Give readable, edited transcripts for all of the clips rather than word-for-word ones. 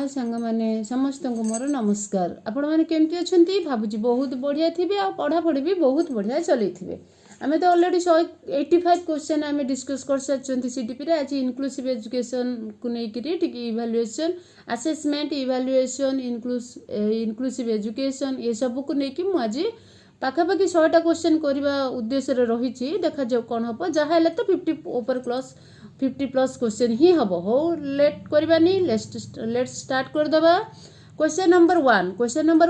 सांग माने समस्त को मोर नमस्कार। आपण मैंने केमती अच्छा भावुँ बहुत बढ़िया थे आ पढ़ापढ़ी भी बहुत बढ़िया चलई थे। आम तो अलरेडी 185 क्वेश्चन आम डिस्कस कर सारी सीडीपी आज इनक्लूसिव एजुकेशन को लेकर evaluation assessment evaluation inclusive education ये सब को लेकिन मुझे पाखापाखि 100टा क्वेश्चन करने उद्देश्य रही देखा जाऊ कौन हम जहाँ तो 50+ क्वेश्चन ही हम हो लेट करवानी लेट स्टार्ट करदे। क्वेश्चन नंबर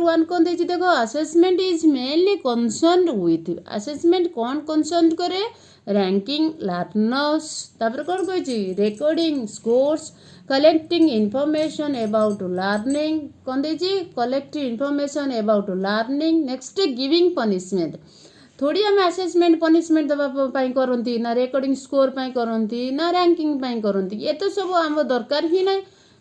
1 कौन देखिए देख assessment is mainly concern with assessment कौन कंसर्न करे रैंकिंग लर्नर्स तापर कौन कही recording scores collecting information about learning कौन देखिए collecting information about learning next giving punishment थोड़ी आम असेसमेंट पनिशमेंट देवाई करती ना रिकॉर्डिंग स्कोर करती ना रैंकिंग करती ये तो सब आम दरकार ही ना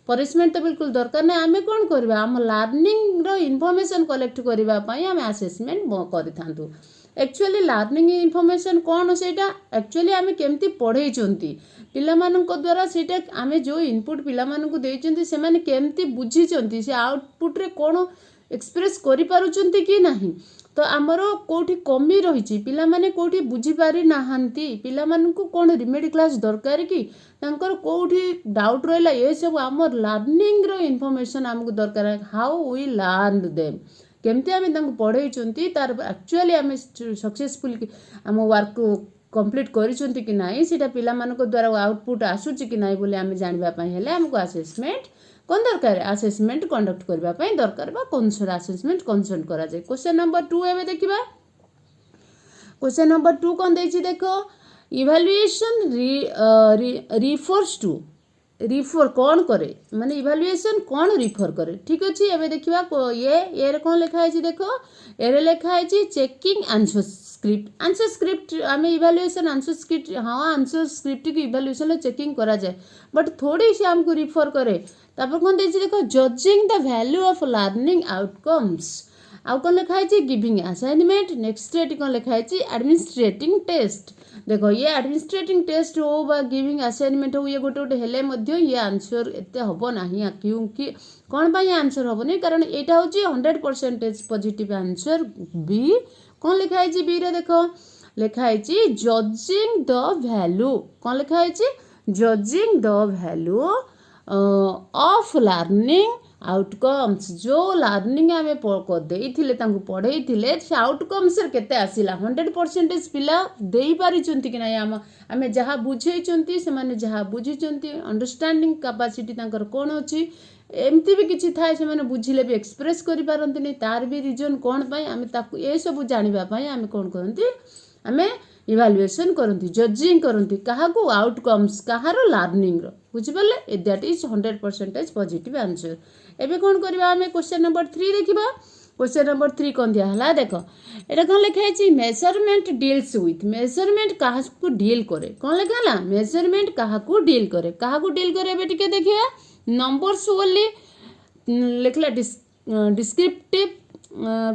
पनिशमेंट तो बिल्कुल दरकार ना आम कौन करवा आम लर्निंग रो इनफॉरमेशन कलेक्ट करने आम असेसमेंट करूँ। एक्चुअली लर्निंग इनफॉरमेशन कौन से एक्चुअली आम केमती पढ़ई पिलामानक द्वारा सेटा आम जो इनपुट पिलामानक देइचंती से माने केमती बुझीचंती से आउटपुट रे कौन एक्सप्रेस करि पारुचंती कि नाही तो आमर कोठी कमी रही पिलामाने कोठी बुझी पारि नाहंती पिलामानकु कौन रिमेडी क्लास दरकार कि तांकर कोठी डाउट रहिला ये सब आमर लर्निंग रो इनफॉरमेशन आमको दरकार हाउ वी लर्न देम केमती आम तांको पढ़ई तार एक्चुअली आम सक्सेसफुल आम वर्क को कंप्लीट करिसंती कि नाही सेटा पिलामानक द्वारा आउटपुट आसुची कि नाही बोले आम जानबा पई हेले हमको असेसमेंट कौन दरकार असेसमेंट कंडक्ट करबा पई दरकार बा कंसर्न असेसमेंट कंसर्न करा जाय। क्वेश्चन नंबर 2 एबे देखिबा। क्वेश्चन नंबर 2 कौन देछि देखो इवैल्यूएशन रिफर्स टू रिफर कौन करे माने इवैल्यूएशन कौन रिफर करे ठीक अच्छे एबे देखिबा ये रे कौन लिखा है देखो एरे लिखा है चेकिंग आंसर स्क्रिप्ट आम इवैल्यूएशन आंसर स्क्रिप्ट हाँ आंसर स्क्रिप्ट की इवैल्यूएशन चेकिंग करा जाए बट थोड़ी सी आमको रिफर करे तापर कौन देखिए देखो judging the value of learning outcomes आउ कौन लिखा है गिविंग असाइनमेंट नेक्स्ट कौन लिखा है एडमिनिस्ट्रेटिंग टेस्ट देखो ये एडमिनिस्ट्रेटिंग टेस्ट हो बा गिविंग असाइनमेंट हो ये गोटे गोटे हेले मध्य ये आंसर एते हबो नाही क्योंकि कौन बा ये आंसर हबो नहीं कारण एटा होची 100% पॉजिटिव आंसर बी कौन लिखा है बी रे देखो लिखा है जजिंग द वैल्यू कौन लिखा है judging the value of learning outcomes जो लर्निंग आम देइथिले तांको पढ़ेइथिले से आउटकम्स केते आसिला 100% पिला देई पारिचंती कि ना आम जहाँ बुझेइचंती से माने जहाँ बुझीचंती अंडरस्टैंडिंग कैपेसिटी तांकर कोन अछि एमती भी किसी थाए से माने बुझिले भी एक्सप्रेस करि पारंती नहीं तार भी रीजन कौन पाई आम ताकू ए सब जानिबा पाई आम कौन करंती आम इवैल्यूएशन करंती जजिंग करंती काहाकू आउटकम्स कहार लर्निंग रो बुझिपाले दैट इज 100% पॉजिटिव आंसर। एबे कौन करबा आम क्वेश्चन नंबर 3 देखिबा। क्वेश्चन नंबर 3 कौन दिया हला देखो एटा कौन लिखा है मेजरमेंट डील्स विथ मेजरमेंट काहाकू डील करे कौन लिखा हला मेजरमेंट काहाकू डील करे एबे टिके देखिबा नंबर्स ओनली लिखला डिस्क्रिप्टिव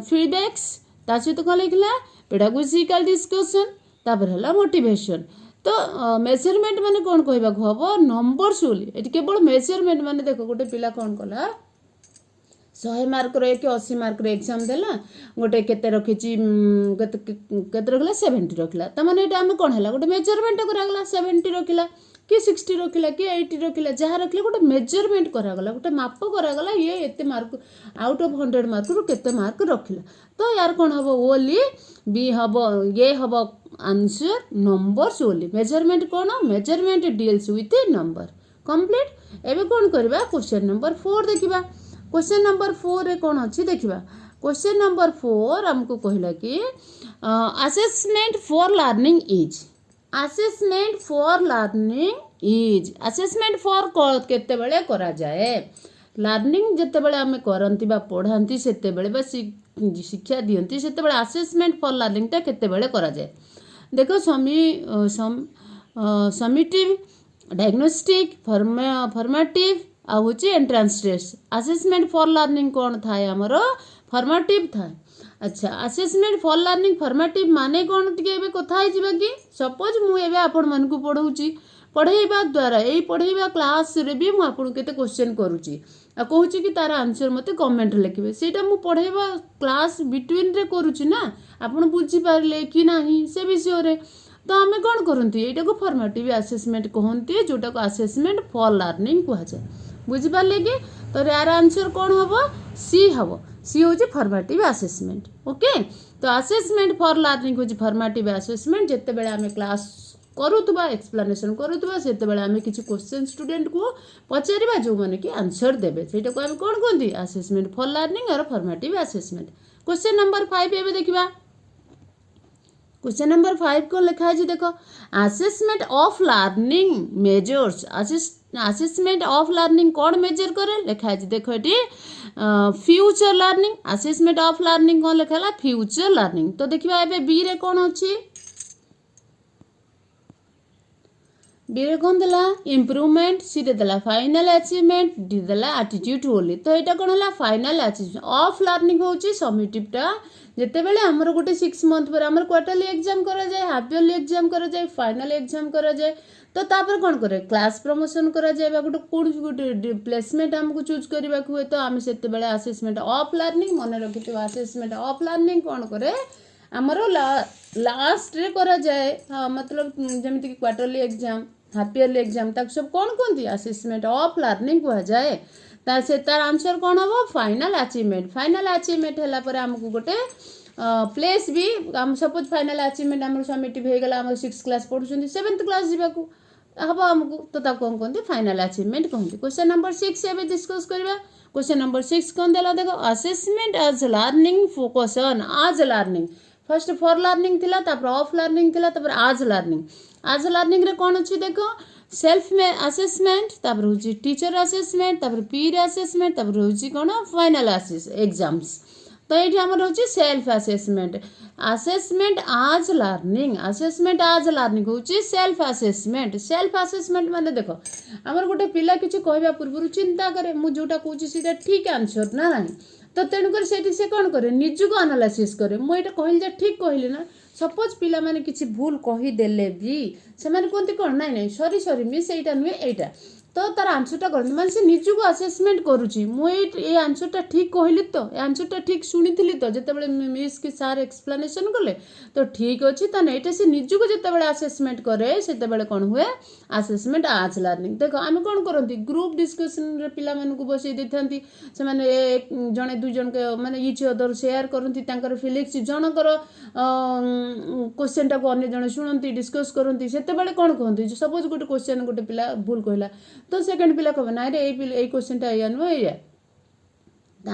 फीडबैक्स ता सहित कौन लिखला पेडागोजिकल डिस्कशन तापर हला मोटिवेशन तो मेजरमेंट माने कौन कहबा हम नंबर्स ओनली एटी केवल मेजरमेंट माने देखो गोटे पिला कौन कला 100 मार्क रो 80 मार्क रो एग्जाम देला गोटे केते रखी केते रखला 70 रखला त माने एटा हम कौन हला गोटे मेजरमेंट करागला 70 रखला कि 60 रखिला कि 80 रखिला जहाँ रखले गोटे मेजरमेंट करागला गोटे माप करागला ये एते मार्क आउट ऑफ 100 मार्क रू केते मार्क रखिला तो यार कौन हम ओनली बी हम ये हम आंसर नंबर्स ओनली मेजरमेंट कौन measurement deals with number complete. एबे कौन करबा क्वेश्चन नंबर 4 देखिबा। क्वेश्चन नंबर 4 रे कौन अछि देखिबा। क्वेश्चन नंबर 4 हमको कहला कि assessment for learning is assessment for learning is assessment for केते बेले करा जाए लर्निंग जते बेले आमे करंती बा पढ़ांती सेते बेले बा शिक्षा दियंती सेते बेले असेसमेंट फॉर लर्निंग ता केते बेले करा जाए देखो समिटिव डायग्नोस्टिक फॉर्मेटिव आ होची entrance test assessment for learning कौन थाए हमरो फॉर्मेटिव थाए। अच्छा असेसमेंट फॉर लर्निंग फॉर्मेटिव माने कौन टिके एबे कथा हिजिबा कि सपोज मु एबे आपण मन को पढौची पढ़ेवा द्वारा यही पढ़ेवा क्लास रे भी मुझे आपको केते क्वेश्चन करुच्ची आ कहूँ कि तार आंसर मत कमेंट लिखे सेटा मु पढ़ेवा क्लास बिटवीन रे करुच्ची ना आपन बुझी पारे कि नहीं से विषय रे तो आम कौन करती यहाँ को फॉर्मेटिव असेसमेंट कहते जोटा को असेसमेंट फॉर लर्निंग कहुए बुझिपारे कि तो यार आंसर कौन हम सी हम सी हूँ फॉर्मेटिव असेसमेंट ओके तो असेसमेंट फॉर लर्निंग हूँ फॉर्मेटिव असेसमेंट जिते बड़े आम क्लास करुवा एक्सप्लेनेशन करुवा से आम किसी क्वेश्चन स्टूडेंट को पचारा जो मैंने कि आंसर देवे से आम कौन कहते असेसमेंट फॉर लर्निंग और फॉर्मेटिव असेसमेंट क्वेश्चन नंबर 5 एवं देखा क्वेश्चन नंबर 5 कौन लिखा है देखो assessment of learning measures assessment of learning कौन मेजर करे लिखा है देखो ये future learning assessment of learning कौन लिखा है फ्यूचर लर्निंग तो देखिए एबे बी रे कौन अच्छी बी रे कौन देला इम्प्रूवमेंट सी रे देला फाइनल अचीवमेंट डी देला एटीट्यूड ओनली तो यहाँ कौन है फाइनल अचीवमेंट ऑफ लर्निंग होची समिटिवटा जिते बेले आमर गोटे 6 मंथ पर आमर क्वार्टरली एग्जाम करा जाए हाफ ईयरली एग्जाम करा जाए फाइनल एग्जाम करा जाए तो तापर कौन करे क्लास प्रमोशन करा जाए गोटे कौन गोटे प्लेसमेंट आमको चूज करने हुए तो आम से असेसमेंट ऑफ लर्निंग मन रखि असेसमेंट ऑफ लर्निंग कौन करे आमर लास्ट रे करा जाए हाँ मतलब जमीती कि quarterly exam half yearly exam तक सब कौन कहती असेसमेंट ऑफ लर्निंग कहुए से तार आंसर कौन हम फाइनल अचीवमेंट है आमको गोटे प्लेस भी आम सपोज फाइनल अचीवमेंट आम समिटिव हो गला 6 क्लास पढ़ुं 7th क्लास जावाक हम आमको तो कौन कहते फाइनल अचीवमेंट कहते क्वेश्चन नंबर 6 एवं डिस्कस करवा क्वेश्चन नंबर 6 कौन देला देखो assessment as learning focus on as learning first for learning थिला तापर ऑफ लर्निंग थिला तापर आज लर्निंग रे कौन अच्छी देखो सेल्फ में असेसमेंट तापर हूँ टीचर असेसमेंट तापर पीर असेसमेंट तापर हूँ कौन फाइनल एग्जाम्स तो ये आम हूँ सेल्फ असेसमेंट आज लर्निंग हूँ सेल्फ असेसमेंट माने देखो आमर गोटे पिला किसी कहवा पूर्व चिंता करे मुझे जोटा कहूँ सीटा ठीक आंसर ना ना तो तेणुकर से कौन करे निजुक एनालिसिस करे मुझे कहली ठीक कहली ना सपोज पिला माने किसी भूल कहीदेले भी से कहते कौन नाई सरी मिस एटा नुहे एटा तो तार आंसरटा कर माने निजुक असेसमेंट करुच्ची मुझे आंसरटा ठीक कहली तो आंसरटा ठीक शुणी तो जिते मिस कि सार एक्सप्लेनेशन कले तो ठीक अच्छी तो ये से निजुक जिते असेसमेंट करे से कौन हुए असेसमेंट आज लर्निंग देखो आम कौन करती ग्रुप डिस्कसन पिला बसई देता से जड़े दुई जन माने इच अदर शेयर करती फिलिंग्स जनकर क्वेश्चन टाक अन्य जन शुणती डिस्कस करती से कौन कहते सपोज गोटे क्वेश्चन गोटे पिला भूल कहला तो सेकेंड पिला कह ना रे क्वेश्चन या नुह या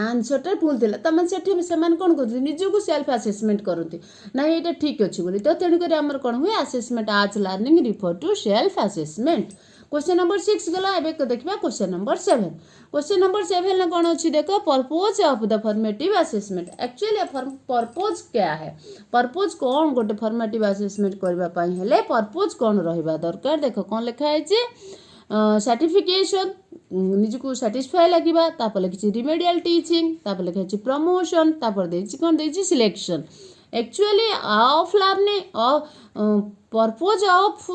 आंसरटा भूल थी तो मैंने कौन करते निजक सेल्फ असेसमेंट करती ना ये ठीक अच्छे बोली तो तेणुक आम कौन हुए assessment as learning refer to self assessment question number 6 गला एवं देखा क्वेश्चन नंबर 7 कौन अच्छी देखो purpose of the formative assessment actually purpose क्या है पर्पज कौन गोटे फॉर्मेटिव असेसमेंट करने पर्पज कौन रहा दरकार देख कौन लिखाई सर्टिफिकेशन निजको सैटिस्फाई लगे तापर लिखी रिमेडियल टीचिंग तापर लिखाई प्रमोशन तापर कौन दे selection actually of learning purpose of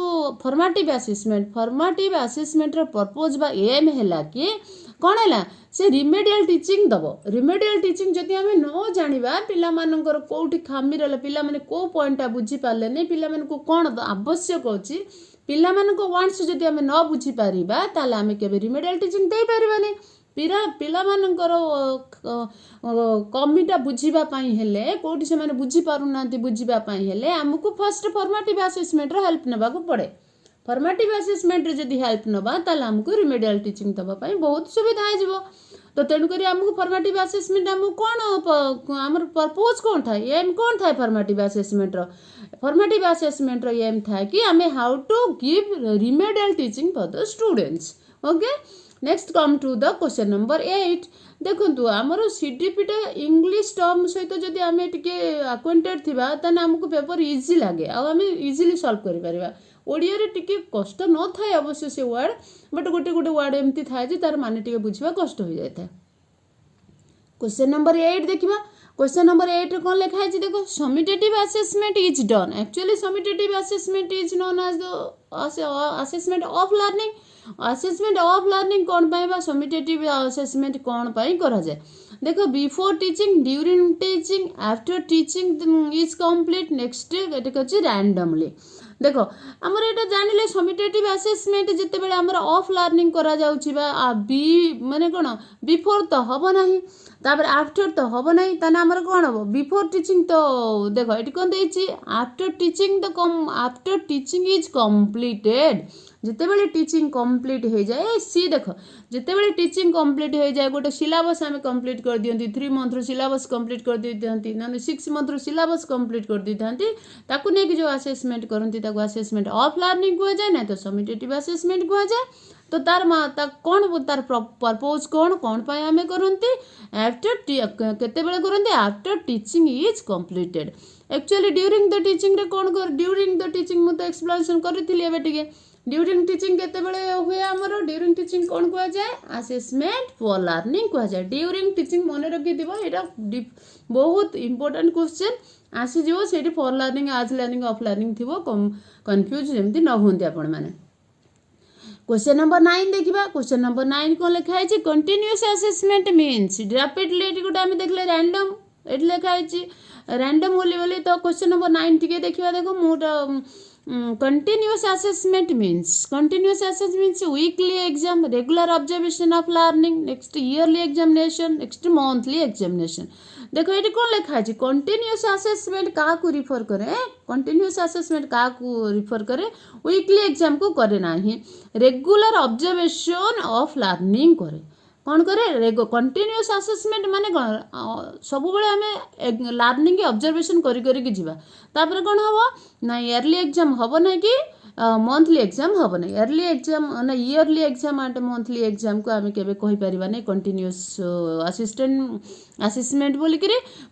formative assessment purpose बा एम है कि कौन है से रिमेडियल टीचिंग दब रिमेडियल टीचिंग जदि आम न जाना पिलामानंकर कोठी खामी रहा पिला माने को पॉइंटा बुझी पारे नहीं पिला को कौन आवश्यक अच्छी पिलामानंको वांट्स जदि आम न बुझी पारिबा ताले आम केबे रिमेडियल टीचिंग दे पारिबानी पिलामानंकर कमीटा बुझीबाई हेले कोठी से माने बुझी पारुना बुझीबाई हेले आमको फर्स्ट फॉर्मेटिव असेसमेंट रो हेल्प नेबाको पड़े फॉर्मेटिव असेसमेंट रे जदि हेल्प नबा ताले आमको रिमेडियल टीचिंग दबा पई बहुत सुविधा हो जिवो तो तेणुकरी आमको फॉर्मेटिव असेसमेंट आमको कौन आमर पर्पज कौन था एम कौन था फॉर्मेटिव असेसमेंट रो एम था कि आम how to give remedial teaching for the students okay next come to the question number 8 देखु आमर सीडीपीटा इंग्लिश टर्म सहित जदि आम टे आक्वेंटेड थिबा ताने आमको पेपर इजी लगे आम इजिली सॉल्व करि परिबा ओडिया रे टिके कष्ट न थाए अवश्य से वर्ड बट गोटे गोटे वर्ड एमती थाए जे तार माने टिके बुझिबा कष्ट हो जाए क्वेश्चन नंबर 8 देखिबा क्वेश्चन नंबर 8 कौन लिखा है देखो summative assessment is done actually summative assessment is known as the assessment of learning assessment of learning कौन पाइबा समिटेटिव असेसमेंट कौन पाई करा जाए देखो before teaching during teaching after teaching is complete next एटा अछि रैंडमली देख आमर ये जानिले समिटेटिव असेसमेंट जिते बेले आमर ऑफ लर्निंग करा जाउछि बा बी माने कोन बिफोर तो हबो नाही तापर आफ्टर तो हबो नाही ताने आमर कोन हबो बिफोर टीचिंग तो देखो एटी कोन देछि after teaching the after teaching is completed जिते बेले टीचिंग कंप्लीट हो जाए सी देख जिते बेले टीचिंग कंप्लीट हो जाए गोटे सिलेबस आम कंप्लीट कर दियंती 3 मंथ सिलेबस कंप्लीट कर देती ना 6 मंथ सिलेबस कंप्लीट कर देती ताकू नहीं जो असेसमेंट करती असेसमेंट ऑफ लर्निंग कह जाए ना तो समिटेटिव असेसमेंट कह जाए तो तार कौन तार पर्पज कौन पाए आम करती आफ्टर केते बेले करती after teaching is completed actually during the teaching रे कौन कर ड्यूरिंग द टीचिंग मुझे एक्सप्लेनेशन करी ड्यूरिंग टीचिंग केते बेले हुए आमर ड्यूरिंग टीचिंग कौन कह जाए असेसमेंट फॉर लर्निंग कह जाए ड्यूरिंग टीचिंग मन रखी यहाँ बहुत इंपोर्टेंट क्वेश्चन आसीज से फॉर लर्निंग आज लर्निंग ऑफ लर्निंग थी कन्फ्यूज जमी न होंगे आपण मैंने क्वेश्चन नंबर 9 देखा क्वेश्चन नंबर 9 कौन लिखाई कंटिन्यूअस असेसमेंट मीन्स रैपिडली ये गोटे आम देखले रैंडम ये लिखाई रैंडम बोली तो क्वेश्चन नंबर 9 टी देखा देखो मुझे continuous assessment means weekly exam regular observation of learning next yearly examination next monthly examination देखो ये कौन लिखा है कंटिन्यूअस असेसमेंट क्या रिफर करे कंटिन्यूअस असेसमेंट क्या रिफर करे वीकली एग्जाम को करे ना रेगुलर ऑब्जर्वेशन ऑफ लर्निंग करे कौन करे कंटिन्यूअस असेसमेंट माने कौन सब आम लर्निंग ऑब्जर्वेशन करी जीवा तापर कौन हम ना इयरली एग्जाम हम ना कि मंथली एग्जाम हम ना इयरली एग्जाम ना yearly exam and monthly exam को आम के कहीपर ना कंटिन्यूअस असेसमेंट बोलिक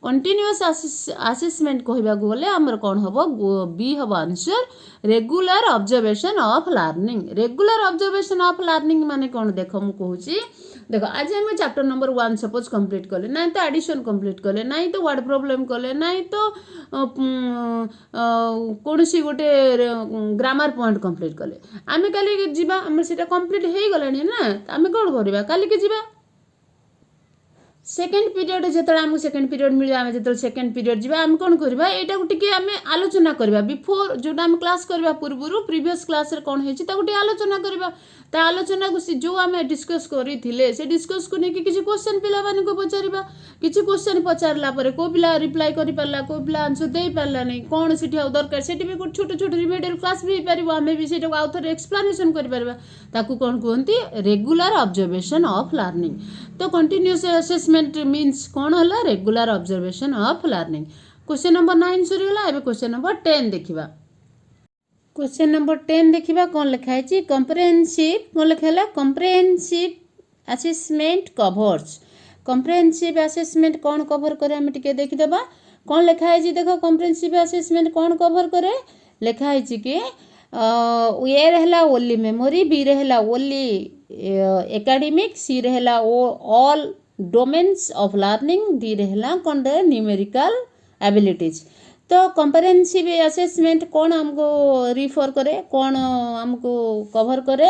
कंटिन्यूअस असेसमेंट कहवा गले आमर कौन हम बी हम answer regular observation of learning regular observation of learning माने कौन देख मु कहूँ देखो आज आम चैप्टर नंबर 1 सपोज कंप्लीट कले ना तो एडिशन कंप्लीट कले ना तो वर्ड प्रॉब्लम कले ना तो कौन सी गोटे ग्रामर पॉइंट कंप्लीट कले आम काली जीवा आम से कंप्लीट हो गलानी ना आम कौन करवा काली के जीवा सेकेंड पीरियड जो आमको सेकेंड पीरियड मिले आम जो सेकेंड पीरियड जी आम कौन करवा यहाँ टी आम आलोचना करवा बिफोर जोटा आम क्लास करवा पूर्व प्रीवियस क्लास रे कौन होती आलोचना करवा आलोचना को जो आम डिस्कस करते से डिस्कस को लेकिन किसी क्वेश्चन पिला मान को पचारा किसी क्वेश्चन पचारा को पिला रिप्लाई कर पारा को पिला आंसर दे पारा नहीं कौन से दरकार से भी छोट छोट रिमेडियल क्लास भी पार आम भी से आउ थे एक्सप्लेनेशन कर कौन कहते रेगुलर ऑब्जर्वेशन ऑफ लर्निंग तो कंटिन्यूअस असेसमेंट मीन्स कौन है regular observation of learning question number 9 सरीगला एबे क्वेश्चन नंबर 10 देखिबा क्वेश्चन नंबर 10 देखिबा कौन लिखा है कम्प्रेहेंसिव कौन लिखा है comprehensive assessment covers comprehensive assessment कौन कवर करे हम टिके देखिदबा कौन लिखा है देखो कम्प्रेहेंसिव असेसमेंट कौन कवर करे लिखा है कि ए रहला ओनली मेमोरी बी रहला ओनली एकेडमिक सी रहला all domains of learning D रहला कौन न्यूमेरिकल एबिलिटीज तो कम्प्रेहेंसिव असेसमेंट कौन हमको रिफर करे कौन हमको कवर करे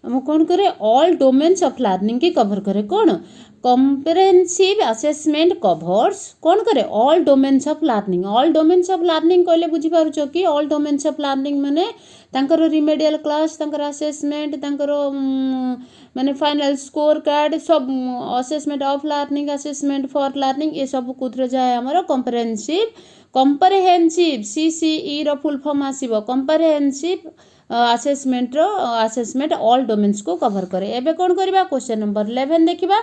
हम कौन करे ऑल डोमेन्स ऑफ लर्निंग की कवर करे कौन कम्प्रेहेंसिव असेसमेंट कवर्स कौन करे ऑल डोमेन्स ऑफ लर्निंग कहले बुझी पारुछ कि ऑल डोमेन्स ऑफ लर्निंग माने तांकर रिमेडियल क्लास तांकर असेसमेंट तांकर माने फाइनल स्कोर कार्ड सब assessment of learning assessment for learning ये सब कुत्र जाए हमर कम्प्रेहेंसिव सीसीई रो फुल फॉर्म आसीबो कम्प्रेहेंसिव असेसमेंट ऑल डोमेन्स को कवर करे एबे कौन करबा क्वेश्चन नंबर 11 देखिबा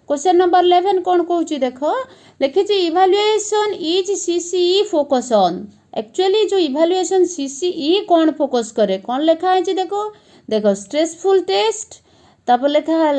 क्वेश्चन नंबर 11 कौन कहूँ देखो लिखी evaluation is CCE focus on actually जो इभालुएसन सीसीई कौन फोकस करे कौन लिखा है देखो देखो स्ट्रेसफुल टेस्ट तापर लिखा है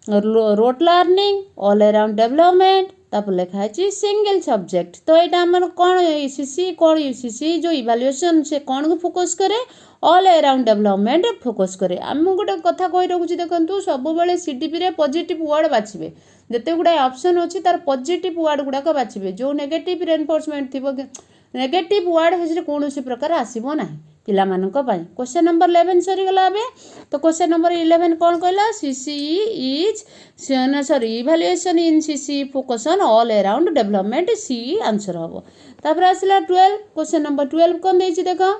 rote learning all around development तापर लिखा है सिंगल सब्जेक्ट। तो यहाँ आम कौन यूसीसी कौन यूसीसी जो इवैल्यूएशन से कौन को फोकस करे ऑल अराउंड डेवलपमेंट फोकस करे। आम गोटे कथा कही रखुच्छी देखो सब सीडीपी रे पॉजिटिव वर्ड बाछिबे जिते गुड़ा ऑप्शन अच्छी तार पॉजिटिव वर्ड गुड़ाक बाछिबे जो नेगेटिव रेनफोर्समेंट थी नेगेटिव वर्ड है कौन प्रकार आसब ना पिला क्वेश्चन नंबर 11 सरीगला ए। तो क्वेश्चन नंबर 11 कौन कहला CCE is sorry evaluation in CCE focus on all around development C answer हम। तापर आसला 12 क्वेश्चन नंबर 12 कौन देछि देखो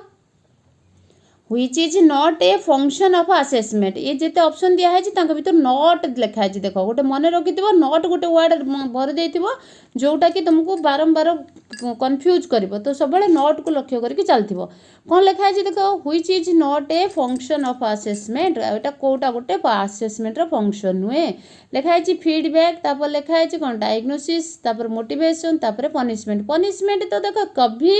which is not a function of assessment। ये जिते ऑप्शन दिया है भर नॉट लिखा है देख गोटे मन रखि नॉट गोटे वर्ड भर दे जोटा कि तुमको बारंबार कन्फ्यूज कर तो सब नॉट को लक्ष्य करके चलती कौन लिखा है देख which is not a function of assessment एटा कोटा गोटे असेसमेंट फंक्शन नुहे लिखा है फीडबैक तापर लिखा है कौन डायग्नोसिस तापर मोटिवेशन तापर पनिशमेंट। पनिशमेंट तो देख कभी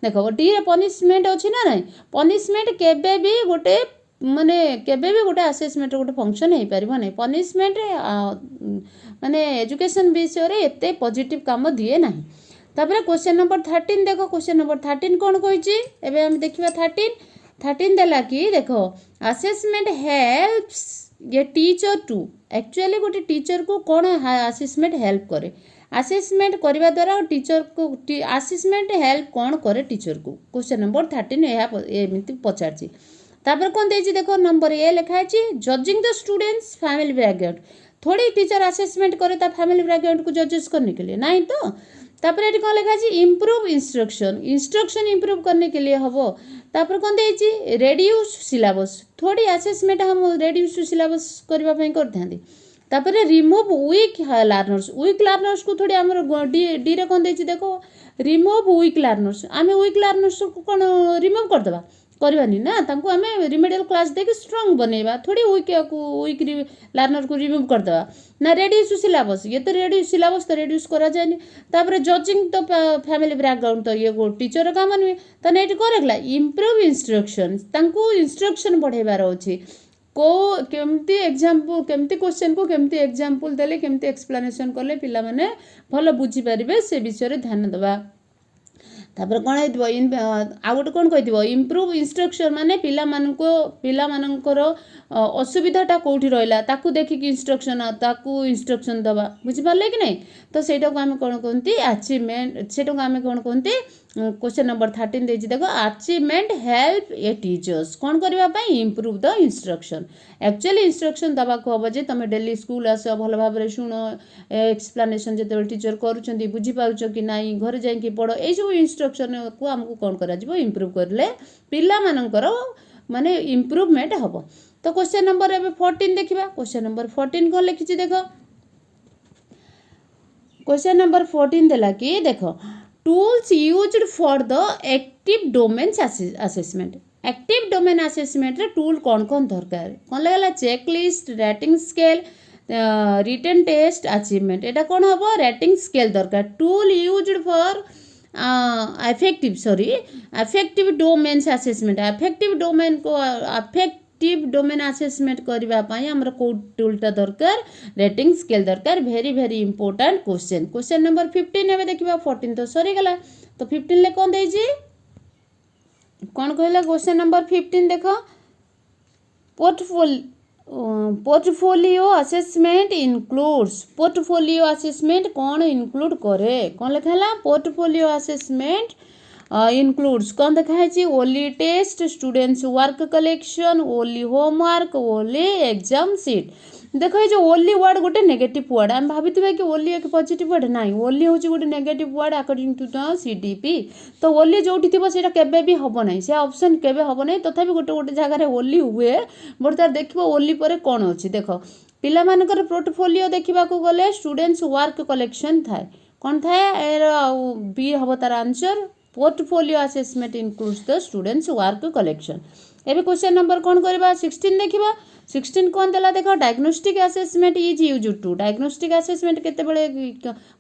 देख डी रे पनिशमेंट अच्छी ना नहीं पनिशमेंट केबे भी गोटे माने केबे भी गोटे असेसमेंट गोटे फंक्शन हो पार नहीं पनिशमेंट माने एजुकेशन विषय रे एते पॉजिटिव काम दिए ना। तापर क्वेश्चन नंबर 13 देखो क्वेश्चन नंबर 13 कौन कही एबे हम देखिबा 13 देला कि देखो असेसमेंट हेल्प्स ये टीचर टू एक्चुअली गोटे टीचर को कौन असेसमेंट हेल्प करे असेसमेंट करने द्वारा टीचर को असेसमेंट हेल्प कौन करे टीचर को क्वेश्चन नंबर 13 एमती पचार। तापर कौन देछि देखो नंबर ए लिखा है judging the students family background थोड़ी टीचर असेसमेंट करे ता फैमिली बैकग्राउंड को जजेस करने के लिए नहीं तो। तापर ये कौन लिखा है इम्प्रूव इंस्ट्रक्शन इम्प्रूव करने के लिए हम। तापर कौन देछि रेड्यूस सिलेबस थोड़ी असेसमेंट हम रेड्यूस सिलेबस करने करते। तापर रिमूव वीक लर्नर्स को थोड़ी आम डी रे कौन देछि देखो रिमूव वीक लर्नर्स आम वीक लर्नर्स को कौन रिमूव करदेवा करवानी ना तांको आम रिमेडियल क्लास देके स्ट्रंग बनैबा थोड़ी वीक लर्नर को रिमूव करदेवा ना रेड्यूस सिलेबस ये तो रेड्यूस सिलेबस तो रेड्यूस करा जाए। तापर जजिंग तो फैमिली बैकग्राउंड तो ये टीचर काम नुहे तो ये कौन रखला इम्प्रूव इंस्ट्रक्शन बढ़ेबार अच्छी को केमती एग्जाम्पल केमती क्वेश्चन को केमती एग्जाम्पल देले केमती एक्सप्लेनेशन कले पिला माने भल बुझी पारिबे से विषय ध्यान देवा। तापर कौन है आ गोटे कौन कही इम्प्रूव इंस्ट्रक्शन माने पिला मानकर असुविधाटा कौटी रहा ताकू देखिकी इंस्ट्रक्शन दवा बुझिपारे कि नहीं तो सेटा को आम कौन कहते अचीवमेंट सेटा को आम कौन कहते क्वेश्चन नंबर 13 देछि देखो अचीवमेंट हेल्प ए टीचर्स कौन करने improve the instruction actually instruction दवा को हम जे तुम डेली स्कूल आस भल भाव में शुण एक्सप्लेनेशन जो टीचर करुँच बुझीपार कि नाई घरे जाकि पढ़ यही सब इंस्ट्रक्शन को आमको कौन कर इम्प्रूव करें पिला मानकर माने इम्प्रूवमेंट हम। तो क्वेश्चन नंबर 14 देखा क्वेश्चन नंबर 14 कौन लिखी देख क्वेश्चन नंबर 14 देला कि देख tools used for the active domains assessment active domain assessment रे टूल कौन कौन दरकार कौन लगला checklist rating scale written test achievement एटा कौन हम रेटिंग स्केल दरकार tool used for affective domains assessment affective domain को अफेक्टिव डोमेन असेसमेंट करने आमर कौ टूलटा दरकार रेटिंग स्केल दरकार very very important question. Question number 15 एवं देखा 14 तो सरीगला तो 15 ले कौन देछि कौन कहला क्वेश्चन नंबर 15 देख portfolio assessment includes portfolio assessment कौन इनक्लूड करे कौन लिखा है पोर्टफोलियो असेसमेंट इनक्लूड्स कौन देखा है only test students work collection only homework only exam sheet देखो ये जो ओनली वर्ड गोटे नेगेटिव वर्ड आम भाभी कि ओनली एक पॉजिटिव वर्ड ना ओनली हूँ गोटे negative word according to the CDP तो ओनली जो थी केबे भी हम ना से ऑप्शन केबे हम ना तथापि गोटे गोटे जगह ओनली हुए बट तार देख ओनली पर कौन अच्छी देख पिला मानकर पोर्टफोलियो देखा गले स्टूडेंट्स वर्क कलेक्शन थाए कौन थाए बी हम तार answer portfolio assessment includes the students work collection. एबे क्वेश्चन नंबर कौन करबा 16 देखिबा 16 कौन देला देखो diagnostic assessment is use to diagnostic assessment केते बेले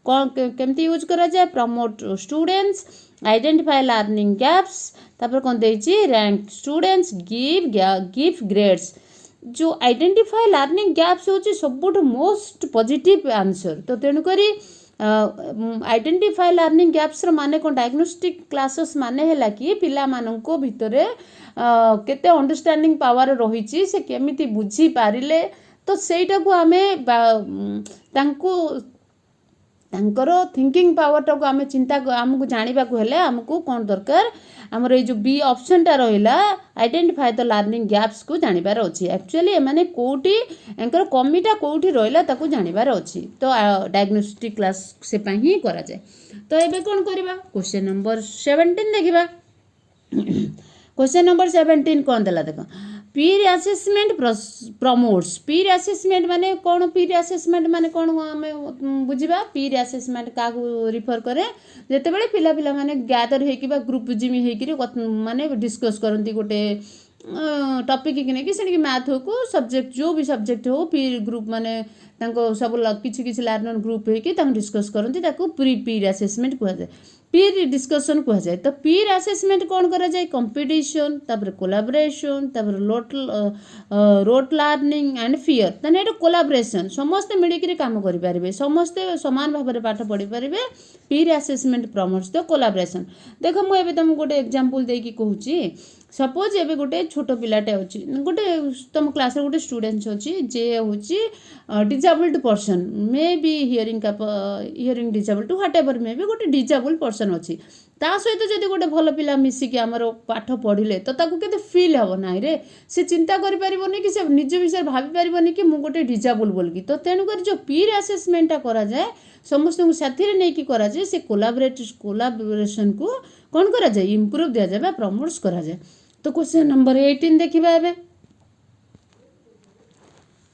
कौन केमती यूज करा जाए promote students identify learning gaps तापर कौन देछि रैंक स्टूडेंट्स गिव ग्रेड्स जो आइडेंटिफाई लर्निंग गैप्स होची सबुठ मोस्ट पॉजिटिव आंसर तो तेणुकरी आइडेंटिफाई लर्निंग गैप्स माने कौन डायग्नोस्टिक क्लासेस माने है कि पिला माननको भितरे केते अंडरस्टैंडिंग पावर रही से केमिति बुझी पारिले तो सेटा को आमे तांको तांकर थिंकिंग पावरटा को आम चिंता आमको जानवा हेले आमको कौन दरकार आमर ये जो बी ऑप्शनटा रहा आइडेंटिफाई द लर्निंग गैप्स को जानवर अच्छी एक्चुअली एमाने कोठी एंकर कमीटा कोठी रहा ताको जानवर अच्छी तो डायग्नोस्टिक क्लास से ही करा जाए। तो ये कौन करवा क्वेश्चन नंबर 17 देखा। क्वेश्चन नंबर 17 कौन देला देख पीर असेसमेंट प्रमोट्स पीर असेसमेंट माने कौन पीर असेसमेंट माने कौन आम बुझा पीर असेसमेंट क्या रिफर करे जिते बड़े पिला पिला माने गैदर होइकी बा ग्रुप जिमी होइकी माने डिस्कस करती गोटे टॉपिक की नहीं कि मैथ हो को सब्जेक्ट जो भी सब्जेक्ट हो पीर ग्रुप माने सब किसी लर्नर ग्रुप होइकी डिस्कस करती पीर असेसमेंट कहुए पीर डिस्कशन कहुए। तो पीर असेसमेंट कौन करा जाए कंपटीशन तापर कोलाबोरेशन तापर रोट लर्निंग एंड फियर ताने एटा कोलाबोरेशन समस्ते मिलकर काम करें समस्ते समान भाव में पाठ पढ़ी पारे पीर असेसमेंट प्रमोट्स द कोलाबोरेशन। देख मुझे तुमको गोटे एग्जांपल देकी कहूँ सपोज एवं गोटे छोट पिलाटे अच्छी गोटे तुम क्लास गोटे स्टूडेंट्स अच्छी जे हूँ disabled person may be hearing disabled what ever may be गोटे डिजेबल्ड पर्सन अच्छी ता सहित जब गोटे भल पिला मिसिकी आमर पाठ पढ़ले तो ताकू केते फील हम ना रे से चिंता करि परिबनी कि से निज विषय भाभी परिबनी कि मु गोटे डिजेबल बोलकी। तो तेणुकर जो पीर असेसमेंटा करा जाए समस्त को साथी नहीं कि करा जाए से कोलाबोरेशन को कौन करा जाए इम्प्रूव दिया जाए प्रमोट्स करा जाए। तो क्वेश्चन नंबर 18 देखिबा एबे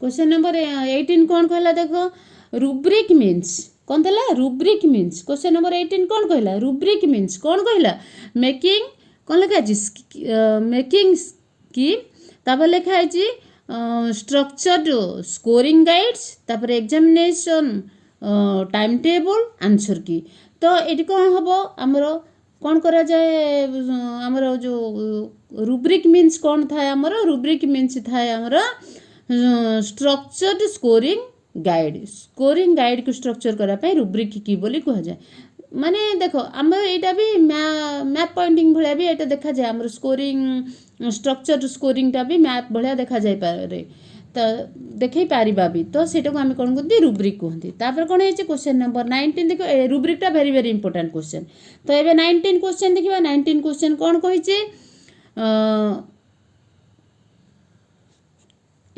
क्वेश्चन नंबर 18 कौन कहला देखो रुब्रिक मीन्स कौन थला रुब्रिक मीन्स क्वेश्चन नंबर 18 कौन कहला रुब्रिक मीन्स कौन कहला मेकिंग कौन लिखा है मेकिंग स्कीम तापर लिखा है स्ट्रक्चर्ड स्कोरिंग गाइड्स तापर एग्जामिनेशन टाइम टेबल आंसर की। तो ये कौन हम आमर कौन करा जाए आमर जो रुब्रिक मीन्स कौन थाए आमर रुब्रिक मीन्स थाए आमर स्ट्रक्चर्ड स्कोरिंग गाइड को स्ट्रक्चर कराई रुब्रिक की बोली कह जाए। माने देखो आम यहाँ भी मैप पॉइंटिंग भाया भी यहाँ देखा जाए आम स्कोरिंग स्ट्रक्चर स्कोरिंगटा भी मैप भाया देखा जाए पारे तो देखे पारिबा भी तो सेटा को आम कौन कहते रुब्रिक कहते। तापर कौन है क्वेश्चन नंबर 19 देखो रुब्रिकटा वेरी वेरी इंपोर्टेंट क्वेश्चन। तो ये 19 क्वेश्चन देखा 19 क्वेश्चन कौन कही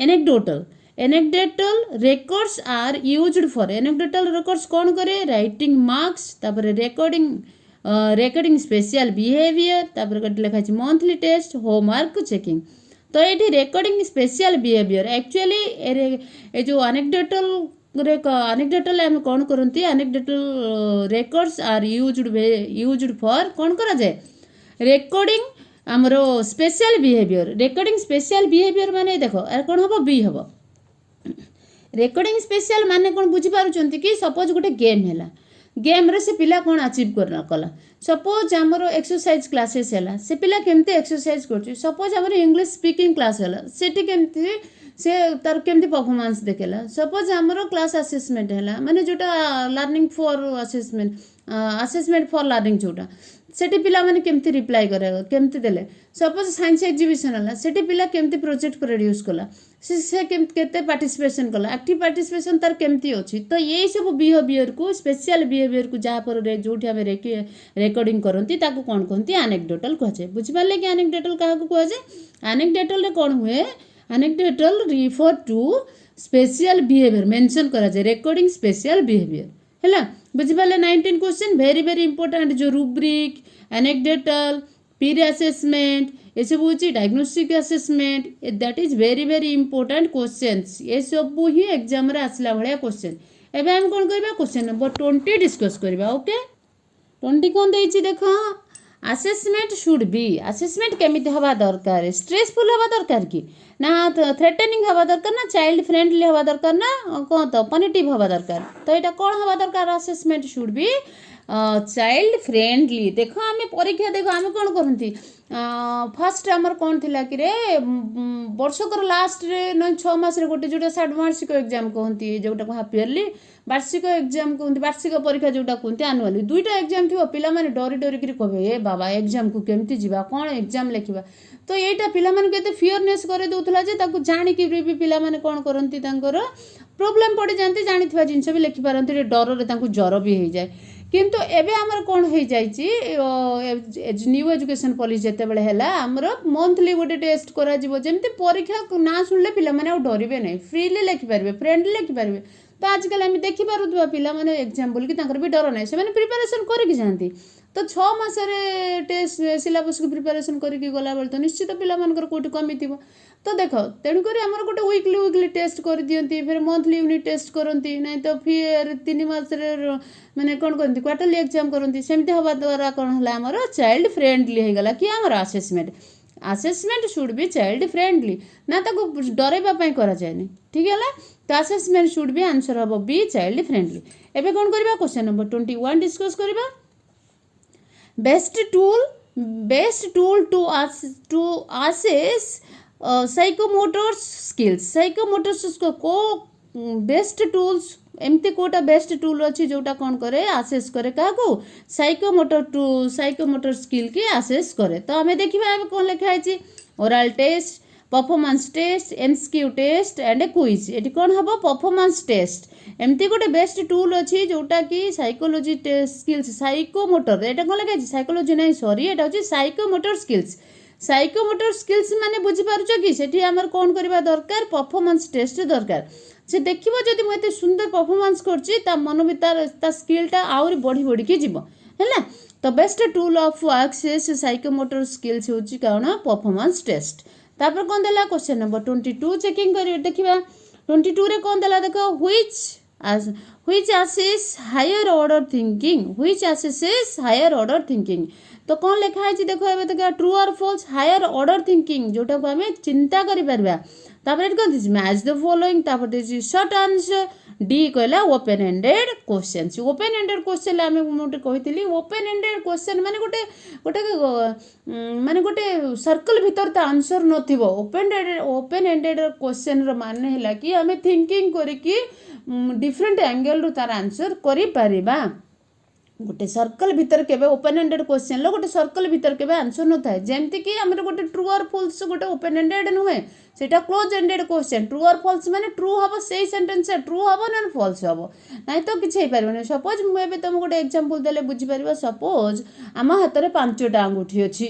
anecdotal records are used for anecdotal records कौन करे राइटिंग मार्क्स तापर रेकॉर्डिंग स्पेशल बिहेवियर तापर लिखा है मंथली टेस्ट होमवर्क चेकिंग। तो ये रेकॉर्डिंग स्पेशल बिहेवियर एक्चुअली ए जो अनेक्डोटल आम कौन करती anecdotal records are used for कौन करा जाए रेकॉर्डिंग आमर special behaviour recording special behaviour माने देखो कौन हम बी हम रेकॉर्डिंग स्पेशल माने कौन बुझीपार कि सपोज गोटे गेम है गेम रे से पिला कौन अचीव कला सपोज आमर एक्सरसाइज क्लासेस है से पिला केमती एक्सरसाइज कर सपोज आमर इंग्लिश स्पीकिंग क्लास है सेठी केमती से तार केमती परफॉर्मेंस देखेला सपोज आमर क्लास असेसमेंट है माने जोटा learning for assessment for learning जोटा सेठी पिला माने केमती रिप्लाई करे केमती देले सपोज साइंस एग्जीबिशन है सेठी पिला केमती प्रोजेक्ट प्रोड्यूस कला से केते पार्टिसिपेशन कला एक्टिव पार्टिसिपेशन तार केमती अछि। तो ये सब बिहेवियर को स्पेशल बिहेवियर को जहाँ पर जो रेकॉर्डिंग करती ताको कौन कहती एनेक्डोटल कहुए बुझिपारे कि एनेक्डोटल क्या कहुए एनेक्डोटल रे कौन हुए anecdotal refer to special behaviour mention करा जाए रेकॉर्डिंग स्पेशल बिहेवियर है बुझिपारे। 19 क्वेश्चन वेरी वेरी इंपोर्टेंट जो रुब्रिक एनेक्डोटल पीर असेसमेंट ये सब हूँ diagnostic assessment that is very very important questions ये सब ही एग्जाम रे आसला भाया क्वेश्चन। एबे हम कौन करबा क्वेश्चन नंबर 20 डिस्कस करबा ओके 20 कौन देछि देखो असेसमेंट शुड बी असेसमेंट केमिति हवा दरकार स्ट्रेसफुल हवा दरकार कि ना थ्रेटनिंग हवा दरकार ना चाइल्ड फ्रेंडली हवा दरकार ना कौन तो पॉजिटिव हवा दरकार। तो यहाँ कौन हवा दरकार assessment should be child friendly देख आम परीक्षा देख आम कौन करती फास्ट आमर कौन थी कि रे वर्षकर लास्ट रे न 6 मास गोटे जोटा षाण्मासिक एग्जाम कहती जोटा हाफ इयरली वार्षिक एग्जाम कहते वार्षिक परीक्षा जोटा कहते आनुआली दुईटा एग्जाम थी पिलाने डरी डरिकी कहे ए बाबा एग्जाम को केमती जीवा कौन एग्जाम लिखा तो यहीटा पिलाने फियरनेस कर दूसरा जाणिकी भी पिलाने कौन करती प्रोब्लेम पड़ जाती जानी जिनस भी लिखिपारती डर ज्वर भी हो जाए किंतु एबे आमर कौन हो न्यू एजुकेशन पॉलिसी जिते है आमर मंथली गोटे टेस्ट करमती परीक्षा ना शुणिले पिलाने डरवे नहीं फ्रीली लिखिपारे फ्रेंडली लिखिपारे तो आजकल आम देखिपुवा पिलाने एग्जाम बोलिकी भी डर ना से प्रिपेरेसन करके जाती तो 6 मास टेस्ट सिलेबस को प्रिपेरेसन करके गला बेले तो निश्चित पिलाମାନଙ୍କର कोटी कमी थी तो देख तेणुक आमर गोटे वीकली टेस्ट कर दियंती फिर मंथली यूनिट टेस्ट करती ना तो फिर 3 मास माने कौन करती क्वार्टरली एग्जाम करती सेमती हवा द्वारा कौन है आमर चाइल्ड फ्रेंडली हो गला कि आमर assessment should be child friendly ना ताको डरैवाई कराए ठीक है तो आसेसमेंट शुड बी आंसर हम बी चाइल्ड फ्रेंडली एबे कौन करबा क्वेश्चन नंबर 21 डिस्कस करबा best tool to assess psychomotor skills को बेस्ट टूल्स एमती कोटा बेस्ट टूल अच्छी जोटा कौन करे आसेस करे क्या साइकोमोटर स्किल की आसेस करे तो आम देखा कौन लिखाई oral test performance test MCQ test and quiz ये कौन हम परफॉर्मेंस टेस्ट एमती गोटे बेस्ट टूल अच्छी जोटा कि साइकोलॉजी स्किल्स साइकोमोटर ये कौन लिखाई साइकोलॉजी नहीं सॉरी एटा होची साइकोमोटर स्किल्स माने बुझी पारुछ कि सेठी हमर कौन करबा दरकार परफॉर्मेंस टेस्ट दरकार से देखिबो जदि मु एते सुंदर परफॉर्मेंस करछि ता मन भीतर ता स्किलटा आउरी बढ़ी कि जीवो हैला तो best tool of assess psychomotor skills होची काउना परफॉर्मेंस टेस्ट तापर कौन देला क्वेश्चन नंबर 22 चेकिंग करियो देखिबा 22 रे कौन देला देखो which assess higher order thinking तो कौन लिखा है देखो ए देखो ट्रू और फॉल्स हायर ऑर्डर थिंकिंग जोटा को हमें चिंता करि परबा तापर कौन दिस मैच द फॉलोइंग तापर दिस शॉर्ट आंसर डी कहला ओपन एंडेड क्वेश्चन आम गोटे कही ओपन एंडेड क्वेश्चन माने गोटे सर्कल भीतर ता आंसर नथिबो ओपन एंडेड क्वेश्चन रो माने हैला कि आम थिंकिंग करिकी डिफरेंट एंगल रो तार आंसर करि परिबा गोटे सर्कल भीतर केबे ओपन एंडेड क्वेश्चन लो गोटे सर्कल भीतर केबे आंसर न थाए जेमती कि हमर गोटे ट्रू और फॉल्स गोटे ओपन एंडेड नुहे सेटा क्लोज एंडेड क्वेश्चन ट्रू और फॉल्स माने ट्रू हबो सेही सेंटेंस ट्रू हबो ना फॉल्स हबो नाही तो किछ हे परबो सपोज मु एबे तुम गोटे एग्जांपल देले बुझी परबो सपोज आम हाथ रे 5टा अंगूठी अछि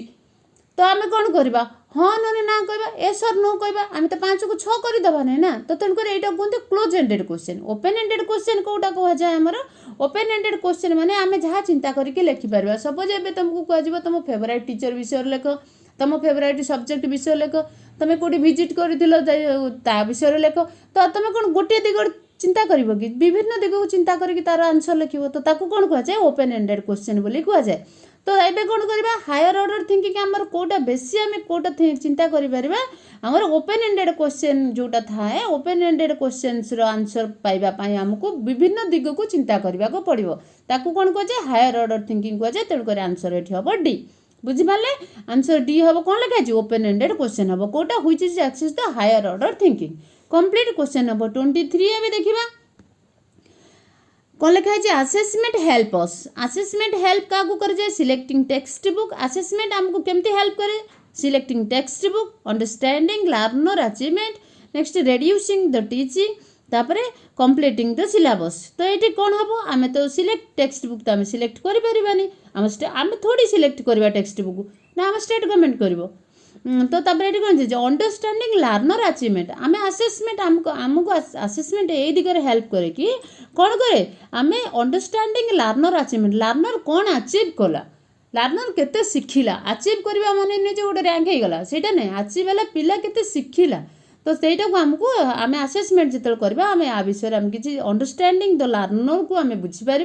तो आम कौन करवा हाँ ना ना कहवा एस और नो कहवा आम तो 5 को 6 करदेवा नहीं ना तो तेणुक यहाँ कहते close ended question open ended question कौटा कहुए आमर ओपन एंडेड क्वेश्चन माने आम जहाँ चिंता करके लिखिपर सपोज एवं तुमको कह तुम फेवराइट टीचर विषय लेख तुम फेवराइट सब्जेक्ट विषय लेख तुम कौटी भिजिट कर विषय लेख तो तुम कौन गोटे दिग चिंता कर विभिन्न दिग को चिंता करके तार आंसर लिख तो कौन कहुए ओपन एंडेड क्वेश्चन बोली कहुए तो ये कौन करवा हायर ऑर्डर थिंकिंग आमर कोटा बेसी आम कोटा चिंता करिपरिबा आमर ओपन एंडेड क्वेश्चन जोटा थाए ओपन एंडेड क्वेश्चंस रो आंसर पाइबा पई हमको विभिन्न दिग को चिंता करबा को पड़िबो ताकू कौन कहे हायर ऑर्डर थिंकिंग कहे तेणु कर आंसर एठी हबो डी बुझी पाले आंसर डी हबो कौन लिखा है ओपन एंडेड क्वेश्चन हबो कोटा which is assess the higher order thinking complete question number 23 एबे देखिबा कौन लिखा है असेसमेंट हेल्प क्या कर जाए सिलेक्टिंग टेक्स्ट बुक असेसमेंट आमको केमती हेल्प करे selecting text book understanding learner achievement next reducing the teaching तापर कंप्लीटिंग द सिलेबस तो ये कौन हम आम तो सिलेक्ट टेक्स्ट बुक तो आम सिलेक्ट करें आम थोड़ी सिलेक्ट करवा टेक्स्ट बुक ना आम स्टेट गवर्नमेंट कर तो ये कौन अंडरस्टैंडिंग लर्नर अचीवमेंट आम असेसमेंट आमको असेसमेंट यही दिगरे हेल्प करे कि कौन करे आम अंडरस्टैंडिंग लर्नर अचीवमेंट लर्नर कौन अचीव कला लर्नर केते शिखिला अचीव करवा माने नहीं गोटे रैंक हो गला सेटा नहीं अचीव है पिला केते शिखिला तो सेटा को आमको आम असेसमेंट जिते करवा आम आ विषय आम किसी अंडरस्टैंडिंग द लर्नर को आम बुझीपर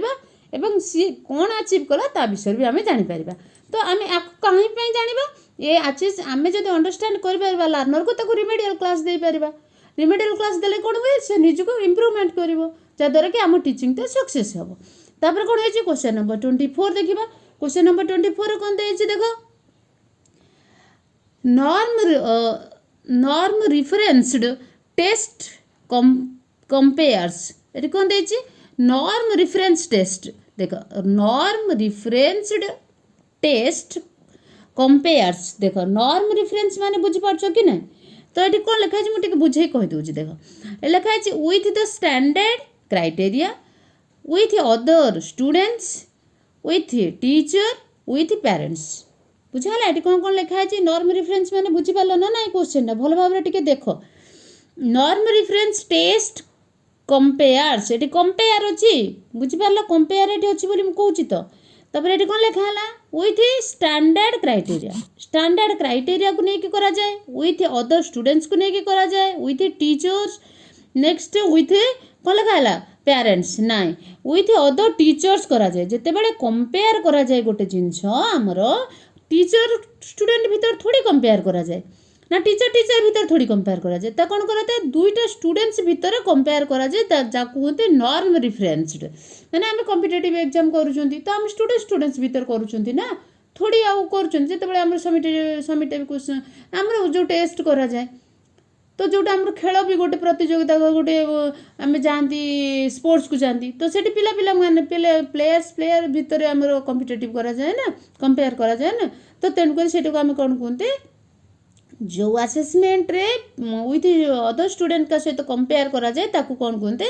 एवं सी कौन अचीव कला ता विषय भी आम जापर तो आम कहीं जाना ये आचीज आम जब अंडरस्टैंड कर लर्नर को ताको रिमेडियल क्लास दे पारिबा रिमेडियल क्लास देले कौन हुए से निजको इम्प्रूवमेंट कर जद्वारा कि आम टीचिंग तो सक्सेस हम तापर कौन है क्वेश्चन नंबर 24 देखा। क्वेश्चन नंबर 24 कौन देख नॉर्म रिफरेंस्ड टेस्ट कंपेयर्स ये कौन दे नॉर्म रिफरेंस टेस्ट देख नॉर्म रिफरेंस्ड टेस्ट कंपेयर्स देख नॉर्म रिफरेंस माने बुझीपार कि ना। तो ये कौन लिखाई मुझे बुझे कहीदे देख लिखाई with the standard criteria with other students with teacher with parents बुझाला। ये कौन कौन लिखाई नॉर्म रिफरेंस माने बुझीपार ना ना क्वेश्चन भल भाव में देख नॉर्म रिफरेंस टेस्ट कंपेयर्स ये कंपेयर अच्छी बुझीपार कंपेयर ये अच्छी कहूँ तो तापर ये कौन लिखाला विथ स्टैंडर्ड क्राइटेरिया को लेकिन करा जाए विथ अदर स्टूडेंट्स को लेकिन करा जाए विथ टीचर्स नेक्स्ट विथ कौन लिखाला पेरेंट्स ना विथ अदर टीचर्स करा जाए जिते बड़े कंपेयर करा जाए गोटे जिनस आमर टीचर स्टूडेंट भीतर थोड़ी कंपेयर करा जाए ना टीचर भीतर थोड़ी कंपेयर करा जाए ता कौन करा जाए दुईटा स्टूडेंट्स भीतर कंपेयर करा जाए कहते नॉर्म रिफरेंस्ड मैंने आम कॉम्पिटिटिव एग्जाम करूँ तो आम स्टूडेंट्स भीतर करूँ ना थोड़ी आउ कर समिटेटिव क्वेश्चन आमर जो टेस्ट करा जाए तो जोटा आम खेल भी गोटे प्रतियोगिता गोटे आम जाती स्पोर्ट्स को जाती तो से पिला पिला माने प्लेयर भितर आमर कॉम्पिटिटिव करा जाए ना कंपेयर करा जाए ना तो तेणुक से आम कौन कहते जो असेसमेंट रे विथ अदर स्टूडेंट का सहित कंपेयर करा जाए ताकू कौन कहते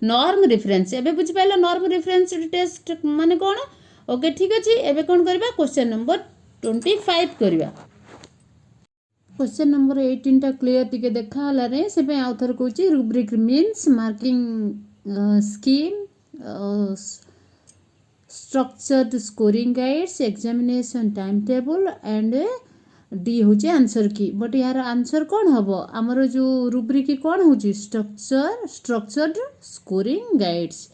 नॉर्म रिफरेंस एबे बुझी पाइल नॉर्म रिफरेंस टेस्ट माने कौन। ओके ठीक अच्छे एबे कौन करबा क्वेश्चन नंबर 25 करबा। क्वेश्चन नंबर 18 टा क्लियर टिके देखा हला रे से पे आउ थर कहूची rubric means marking scheme structured scoring guides examination time table and D हूँ आंसर की बट यार आंसर कौन हम आमर जो रुब्रिक कौन हूँ स्ट्रक्चर्ड स्कोरिंग गाइड्स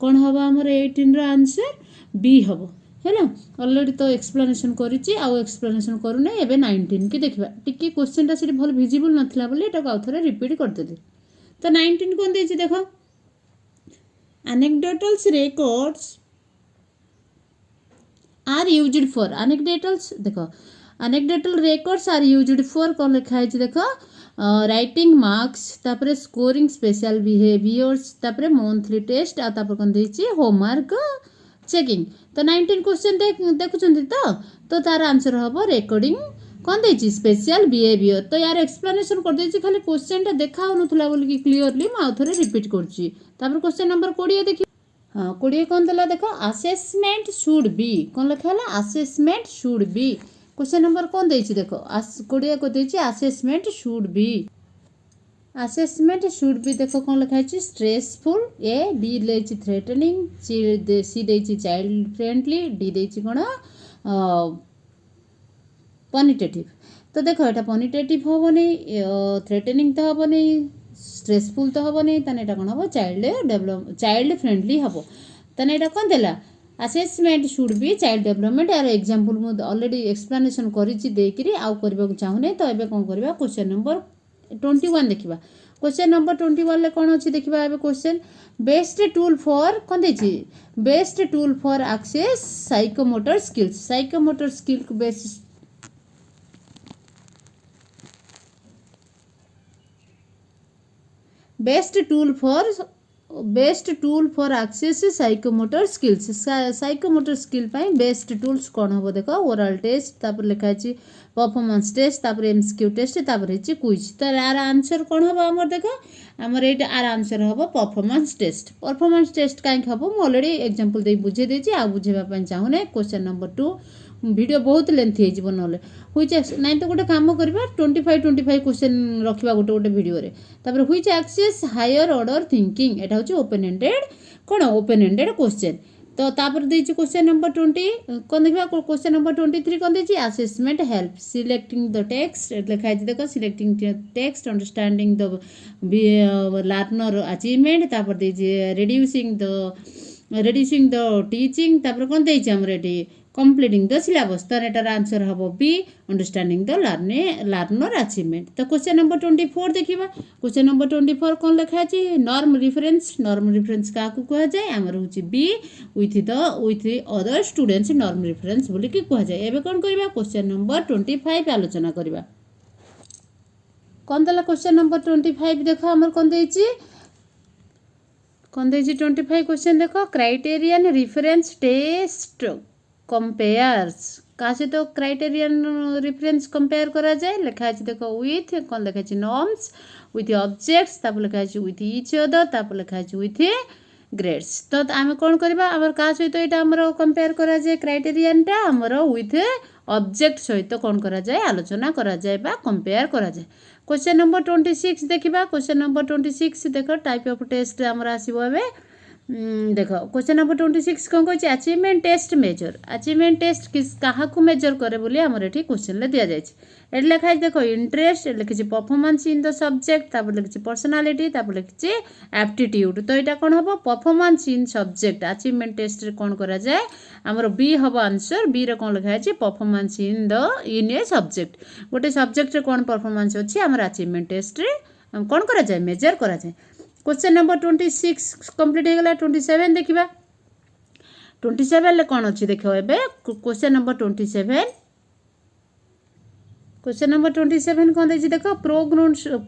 कौन हम आमर 18 आंसर बी हम है ऑलरेडी तो एक्सप्लेनेशन करी आउ एक्सप्लेनेशन करूना एबे 19 की देखा टी क्वेश्चन टा भल विजिबल नाला बोली आउ थे रिपीट करदेली। तो 19 कौन दे देख anecdotals records are used for anecdotals देख anecdotal records are used for कौन लिखाई देख राइटिंग मार्क्स तापर स्कोरिंग स्पेशल बिहेवियर्स तापर मंथली टेस्ट आपर कौन देछि होमवर्क चेकिंग। तो 19 क्वेश्चन देखुं तो तार आंसर हम रेकॉर्डिंग कौन देछि स्पेशल बिहेवियर। तो यार एक्सप्लेनेशन कर देछि खाली क्वेश्चन टा देखा होनुथला बोली कि क्लियरली म आउ थरे रिपीट करछि। तापर क्वेश्चन नंबर 20 देखि हाँ 20 कौन देला देख असेसमेंट शुड बी कौन लिखाला assessment should be question number कौन देछि देखो 20 को देछि असेसमेंट शुड बी देखो कौन लिखाई स्ट्रेसफुल ए बी देछि थ्रेटनिंग सी देछि चाइल्ड फ्रेंडली डी देछि कौन पनिटेटिव। तो देखो एटा पनिटेटिव हेनी थ्रेटनिंग तो हेनी स्ट्रेसफुल तो हेनी ताने एटा कौन हम चाइल्ड फ्रेंडली हम ताने एटा कौन देला assessment should be child development यार एग्जांपल मु ऑलरेडी एक्सप्लेनेशन करिछि देकरी आउ करबा को चाहुने। तो एबे कोन करबा क्वेश्चन नंबर 21 देखिबा। क्वेश्चन नंबर 21 ले कोन अछि देखिबा एबे क्वेश्चन बेस्ट टूल फॉर कोन देछि best tool for assess psychomotor skill को best tool for assess psychomotor skill पाई बेस्ट टूल्स कौन हम देख ओरल टेस्ट तापर लिखाई परफॉर्मेंस टेस्ट तापर एमसीक्यू टेस्ट तापर क्विज। तो यार आंसर कौन हम आमर देख आमर ये आर आंसर हम परफॉर्मेंस टेस्ट कहीं हम ऑलरेडी एग्जांपल दे बुझे देछि आ बुझेबा चाहूने। क्वेश्चन नंबर 2 वीडियो बहुत लेंथी हो ना हुईच नाइन तो गोटे कम करवा 25 क्वेश्चन रखा गोटे वीडियो रे तापर हुईच एक्सेस हायर ऑर्डर थिंकिंग एटा होची ओपन एंडेड क्वेश्चन। तो तापर देछि क्वेश्चन नंबर 20 कोन देखबा क्वेश्चन नंबर 23 कोन देछि assessment help selecting the text लिखाई देखो selecting text understanding the learner achievement तापर देछि रिड्यूसिंग द टीचिंग तापर कोन देछि हमर एटी completing the syllabus तो एटार आंसर हम be understanding the learner achievement. तो क्वेश्चन नंबर 24 देखा। क्वेश्चन नंबर 24 कौन लिखा है नॉर्म रिफरेन्स क्या कह जाए आमर हूँ be with other students norm reference बोलिकी कह जाए। एबे कौन करबा क्वेश्चन नंबर 25 आलोचना करबा। कौन देला क्वेश्चन नंबर 25 देख आमर कौन देछि 25 क्वेश्चन देख क्राइटेरियन रिफरेन्स टेस्ट कंपेयर्स क्या सहित तो क्राइटेरियन रिफरेन्स कंपेयर करा जाए लिखा है देख विथ कौन लिखा है नॉर्म्स विथ ऑब्जेक्ट्स तापर लिखा है विथ ईच अदर तापर लिखा है विथ ग्रेड्स। तो आम कौन करबा आमर क्या सहित एटा आमर कंपेयर करा जाए क्राइटेरियन टा आमर विथ ऑब्जेक्ट सहित कौन करा जाए आलोचना करा जाए बा कंपेयर करा जाए। क्वेश्चन नंबर 26 देखा। क्वेश्चन नंबर 26 देख टाइप ऑफ टेस्ट आमर आसीबो एबे देख क्वेश्चन नंबर 26 कौन कह achievement test measure achievement test किस क्या मेजर करे बोली आमर ये क्वेश्चन दि जाए। ये लिखा है देख इंटरेस्ट लिखी परफॉर्मेंस इन द सब्जेक्ट लिखी पर्सनालिटी लिखी एप्टीट्यूड। तो यहाँ कौन हम performance in subject achievement test कौन करा जाए आमर बी हम आंसर बी रे कौन लिखा है परफॉर्मेंस इन ए सब्जेक्ट गोटे सब्जेक्ट कौन परफॉर्मेंस अच्छी आमर अचीवमेंट टेस्ट कौन करा जाए मेजर करा जाए। क्वेश्चन नंबर 26 कंप्लीट हो गला। 27 देखा। 27 कौन अच्छी देख ए क्वेश्चन नंबर 27 कौन देखिए देख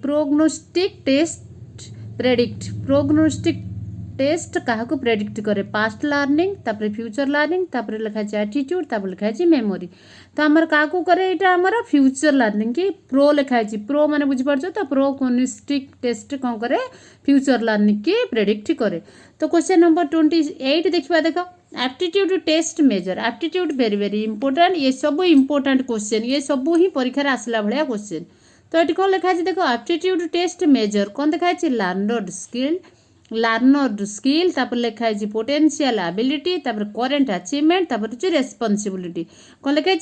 प्रोग्नोस्टिक टेस्ट प्रोग्नोस्टिक टेस्ट क्या प्रेडिक्ट करे पास्ट लर्निंग तापर फ्यूचर लर्निंग तापर लिखा है एटीट्यूड तापर लिखा है मेमोरी। तो आमर क्या करे यहाँ आमर फ्यूचर लर्निंग की प्रो लिखा है प्रो माने बुझीपार तो प्रोग्नोस्टिक टेस्ट कौन करे फ्यूचर लर्निंग की प्रेडिक्ट करे। तो क्वेश्चन नंबर 28 देखा देख aptitude test measure aptitude very very important ये सब इंपोर्टेंट क्वेश्चन ये सब ही परीक्षा आसला भाया क्वेश्चन। तो ये कौन लिखा है देख एप्टीट्यूड टेस्ट मेजर कौन देखा है लर्नर स्किल तापर लिखा है पोटेंशियल एबिलिटी तापर करेंट अचीवमेंट तापर रेस्पॉन्सिबिलिटी कौन लिखा है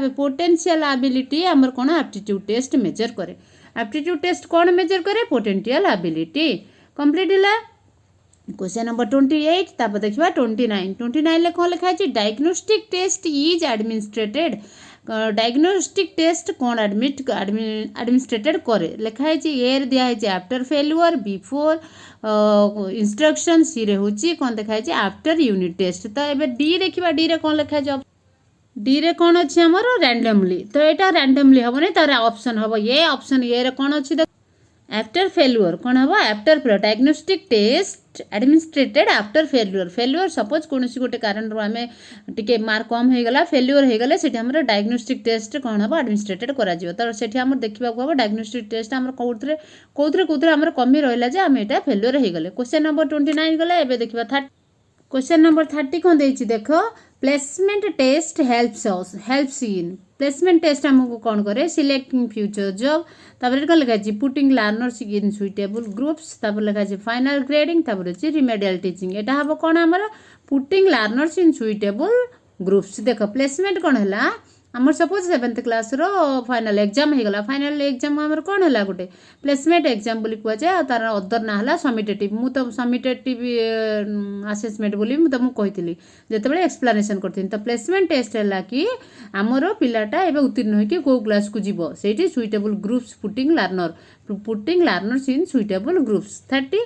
पोटेंशियल एबिलिटी आमर कौन एप्टीट्यूड टेस्ट मेजर करे एप्टीट्यूड टेस्ट कौन मेजर करे पोटेंशियल एबिलिटी कंप्लीट है। क्वेश्चन नंबर 28 तापर देखा 29 कौन लिखा है diagnostic test is administered diagnostic test कौन एडमिनिस्ट्रेटेड करे लिखा है ए दिखाई after failure before instruction C रे होची कौन देखा है आफ्टर यूनिट टेस्ट। तो ये डी देखा डी रे कौन लिखा है डी रे कौन अच्छी आमर रैंडमली। तो यहाँ रैंडमली हम नहीं तार ऑप्शन हम ये ऑप्शन ए रे कौन अच्छी आफ्टर फेल्युअर कौन हम after diagnostic test administered after failure suppose कौन गोटे कारण आम टे मार्क कम हो गला फेल्युअर हो गले से डायग्नोस्टिक टेस्ट कौन हम एडमिनिस्ट्रेटेड करा तो से देखा हम डायग्नोस्टिक टेस्ट आम कौन आम कमी रहा जे आम यहाँ फेल्युअर हो गले। क्वेश्चन नंबर 29 गला। एबे देखा 30 क्वेश्चन नंबर 30 कौन देछि देख placement test helps in placement test आमको कौन करे सिलेक्टिंग फ्यूचर जॉब तापर कौन लिखा है putting learners in suitable groups तापर लिखा है फाइनल ग्रेडिंग तापर अच्छे रिमेडियल टीचिंग यहाँ हम कौन आमर putting learners in suitable groups. देख प्लेसमेंट कौन है आमर सपोज 7th क्लास रो फाइनल एग्जाम हो गला फाइनल एग्जाम आमर कौन है गोटे प्लेसमेंट एग्जाम बोली कह जाए तार अदर ना है समिटेटिव मु तो समिटेटिव आसेसमेंट बोली तुमको कही जो एक्सप्लानेसन करती। तो प्लेसमेंट टेस्ट है कि आमर पिलाटा एवं उत्तीर्ण होकर कौ क्लास को जीव से suitable groups putting learners in suitable groups 30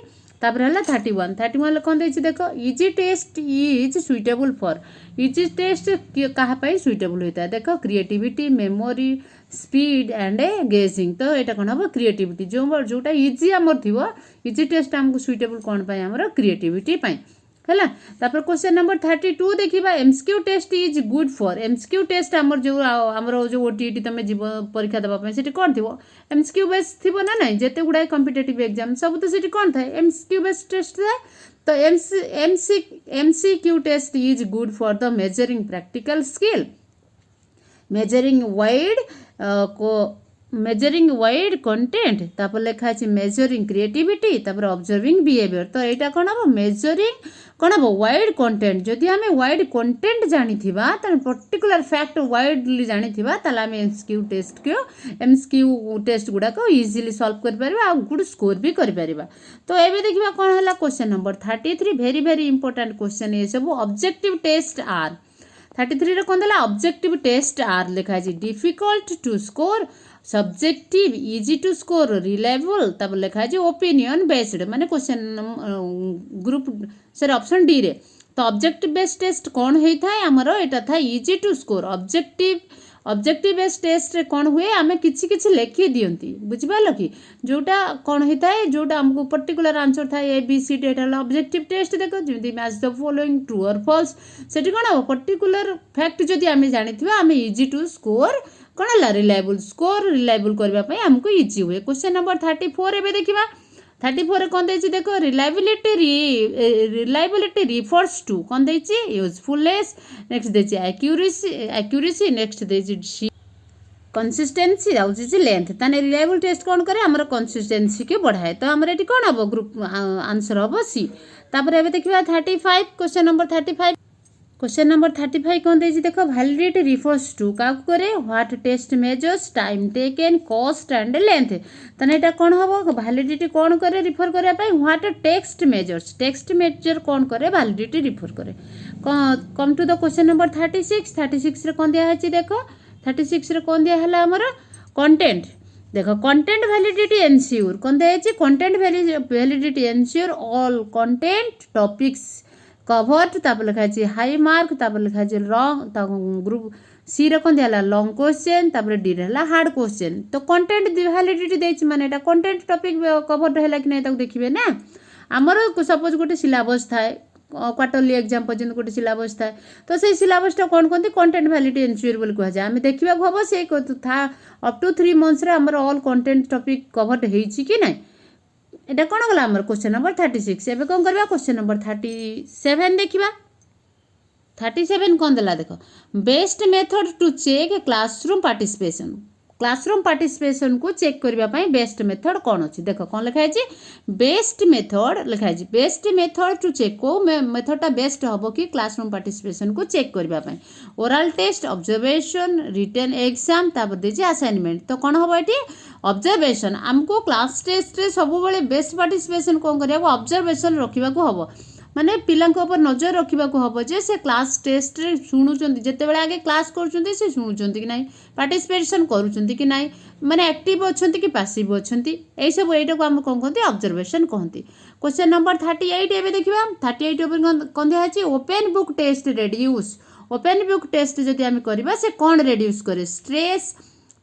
तापर है 31 कौन देखिए देख easy test is suitable for easy test क्या सुइटेबल होता है देख creativity memory speed and gauging. तो यहाँ कौन हम क्रिएटिविटी जोटा इजी आमर थी इजी टेस्ट आमको सुइटेबल कौन आमर क्रिएटिविटी है। तापर क्वेश्चन नंबर 32 देखा MCQ test is good for MCQ test आमर जो आमर जो ओटीटी तुम जीव परीक्षा देवाई से कौन थी एमसीक्यू बेस थी ना ना जिते गुड़ाए कम्पिटेटिव एग्जाम सब तो सीटी कौन था एमसीक्यू बेस टेस्ट था। तो MCQ test is good for the measuring practical skill measuring wide content तापर लिखा है मेजरिंग क्रिएटिविटी तापर ऑब्जर्विंग बिहेवियर। तो यहाँ कौन हम मेजरिंग कौन हम वाइड कंटेंट जदि आम वाइड कंटेंट जानी पर्टिकुलर फैक्ट वाइडली जानी आम एमसीक्यू टेस्ट गुड़ाक इजिली सॉल्व कर गुड स्कोर भी कर। तो ये देखा कौन है question number 33 very very important question ये सब ऑब्जेक्टिव टेस्ट आर 33 कौन देला ऑब्जेक्टिव टेस्ट आर लिखा है difficult to score subjective easy to score reliable तब लिखा है ओपिनियन बेस्ड माने question group sir option D रे तो ऑब्जेक्टिव बेस्ड टेस्ट कौन होता है आमर एटा था easy to score objective based test रे कौन हुए आम किछि किछि लिखि दियंती बुझिपाल कि जोटा कौन होता है जोटा हमको पर्टिकुलर आंसर था A B C D Etah objective test देखो जमी मैच द फॉलोइंग ट्रू और फॉल्स सेठी कौन हम पर्टिकुलर फैक्ट जदि आम जानिथिबा आम इजी टू स्कोर कौन है रिलायबल स्कोर रिलायबल करने आमको इजी हुए क्वेश्चन नंबर 34 एवं देखा 34 कौन देछि देखो रिलायबिलिटी रिफर्स टू कौन देछि यूजफुलनेस नेक्स्ट देछि एक्यूरेसी नेक्स्ट देछि कंसिस्टेंसी आउछि लेंथ ताने रिलायबल टेस्ट कौन करे हमर कंसिस्टेंसी के बढ़ाए तो हमर एटी कौन हम ग्रुप आंसर हम सी तापर एबे देखिबा 35 क्वेश्चन नंबर 35 क्वेश्चन नंबर 35 कौन देछि देखो वैलिडिटी रिफर्स टू का करे what test measures time taken cost and length तने एटा कौन हबो वैलिडिटी कौन करे रिफर करया पई व्हाट टेक्स्ट मेजर कौन करे वैलिडिटी रिफर करे come to the question number 36 रे कौन दिया है देखो 36 रे कौन दिया हला हमर कंटेंट देखो कंटेंट वैलिडिटी एनश्योर कौन दिया है content validity ensure all content topics covered तापर लिखा है हाई मार्क तापर लिखा है लॉन्ग ग्रुप सी रे कौन दिया लॉन्ग क्वेश्चन तापर डी रे हार्ड क्वेश्चन तो कंटेंट वैलिडिटी देछि माने एटा कंटेंट टॉपिक कवर्ड हैला कि नै ताको देखिबे ना हमर सपोज गोटे सिलेबस थाए क्वार्टरली एग्जाम पर्यंत गोटे सिलेबस थाए तो से सिलेबस टा कौन कहते कंटेंट वैलिडिटी एनश्योर बोली कह जाए आम देखा हम से था अप टू 3 मंथ्स रे हमर ऑल कंटेंट टॉपिक कवर्ड हेछि कि नै एटा कौन गला हमर क्वेश्चन नंबर 36 एबे कौन करबा क्वेश्चन नंबर 37 देखिबा 37 कौन देला देखो best method to check classroom participation को चेक करबा पई बेस्ट मेथड कौन अछि देखो कौन लिखा है बेस्ट मेथड लिखा है बेस्ट मेथड टू चेक को मेथडटा बेस्ट हबो कि क्लासरूम पार्टिसिपेशन को चेक करबा पई oral test observation written exam तापर देछि असाइनमेंट तो कौन हबो एटी ऑब्जर्वेशन हमको क्लास टेस्ट रे सब बेले बेस्ट पार्टिसिपेशन कौन करिया ऑब्जर्वेशन रखिबा को हबो माने पिलांक ऊपर नजर रखिबा को हबो जे से क्लास टेस्ट रे सुनुचंती जते बेले आगे क्लास करूचंती से सुनुचंती कि नाही पार्टिसिपेशन करूचंती कि नाही माने एक्टिव अछंती कि पैसिव अछंती एई सब एटा को हम कोन कहंती ऑब्जर्वेशन कहंती क्वेश्चन नंबर 38 एबे देखिबा 38 ऊपर कोन दिया अछि open book test reduce open book test जदि हम करबा से कोन रिड्यूस करे स्ट्रेस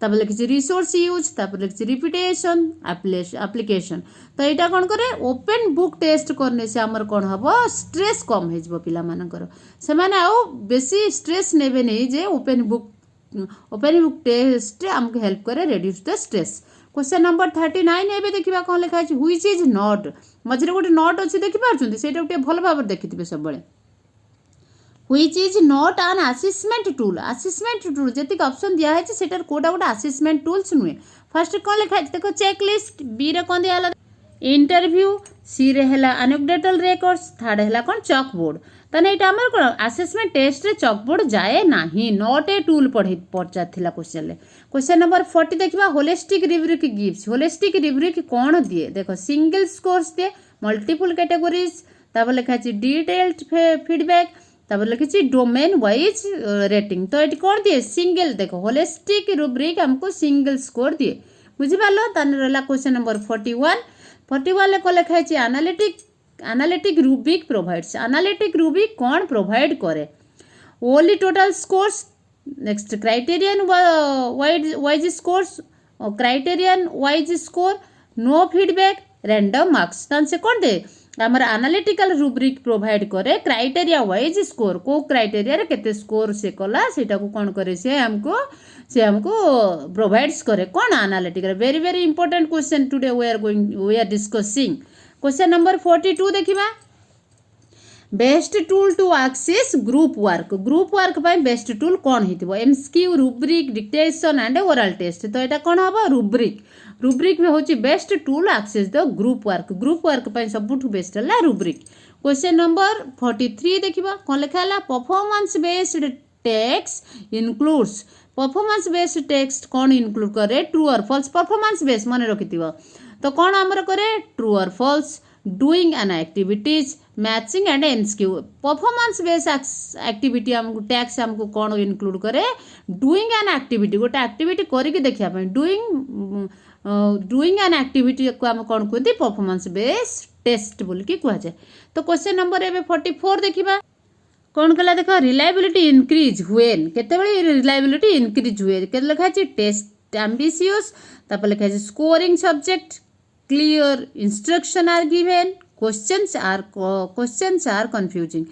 तब लिखी रिसोर्स यूज तब लिखी रिपीटेशन एप्लिकेशन तो यहाँ कौन करे ओपन बुक टेस्ट करने से आमर कौन हम स्ट्रेस कम हो पाकर से बेसी स्ट्रेस नेबे नहीं जे ओपन बुक टेस्ट आमको हेल्प करे reduce the stress question number 39 एबे देखिबा कौन लिखा है व्हिच इज नॉट मझे गोटे नॉट अच्छी देखिपुर से भल भाव देखिए सब which is not an assessment tool जति ऑप्शन दिया है सेटार कोडा गोटे असेसमेंट टूल्स नुहे फर्स्ट कौन लिखा है देखो चेकलिस्ट बी रे कौन दिया इंटरव्यू सी रे हैला एनेक्डोटल रिकॉर्ड्स थर्ड हैला कौन चॉक बोर्ड तने एटा हमर कोन असेसमेंट टेस्ट रे चॉक बोर्ड जाए नाही नॉट ए टूल पढ़ा थिला क्वेश्चन ले क्वेश्चन नंबर 40 देखिबा holistic review gives holistic review कौन दिए देखो सिंगल स्कोर्स दिए मल्टीपल कैटेगोरीज तब लिखा है डिटेल्ड फीडबैक तब लिखी डोमेन वाइज रेटिंग तो ये कौन दिए सिंगल देखो होलिस्टिक रूब्रिक हमको सिंगल स्कोर दिए बुझिपाल ताने रहला क्वेश्चन नंबर 41 ले कौन लिखा है analytic rubric provides analytic rubric कौन प्रोवाइड करे only total scores next criterion wise scores criterion wise score no feedback random marks तान से कौन दे आमर एनालिटिकल रूब्रिक प्रोवाइड करे क्राइटेरिया वाइज स्कोर को क्राइटेरिया रे केते स्कोर से कला सेटा को कौन करे से हमको प्रोवाइड्स करे कौन analytical very very important question today we are discussing question number 42 देखिबा best tool to assess group work पाई बेस्ट टूल कौन हितबो MCQ rubric dictation and oral test तो एटा कौन हबो रूब्रिक में होची best tool assess the group work पाई सबुठु बेस्ट है रूब्रिक क्वेश्चन नंबर 43 देखिबा कौन लिखा है performance based text includes performance based text कौन इनक्लूड करे ट्रू और फॉल्स परफॉर्मेंस बेस्ड मन रखिथिबो तो कौन आमर करे ट्रू और false doing an activities matching and एनस्क्यू परफॉर्मेंस बेस एक्टिविटी आमको टैक्स आमको कौन इनक्लूड करे डूइंग एन एक्टिविटी गोटे एक्टिविटी करके देखा डूइंग एन एक्टिविटी को आम कौन कहते परफॉर्मेंस बेस टेस्ट बोल कि कह जाए। तो क्वेश्चन नंबर एबे 44 देखिबा कौन कला देख रिलायबिलिटी इनक्रीज हुएन केतेबेले रिलायबिलिटी इनक्रीज हुए के लिखा है टेस्ट एम्बिशियस तापर लिखा है scoring subject clear instruction are given questions are confusing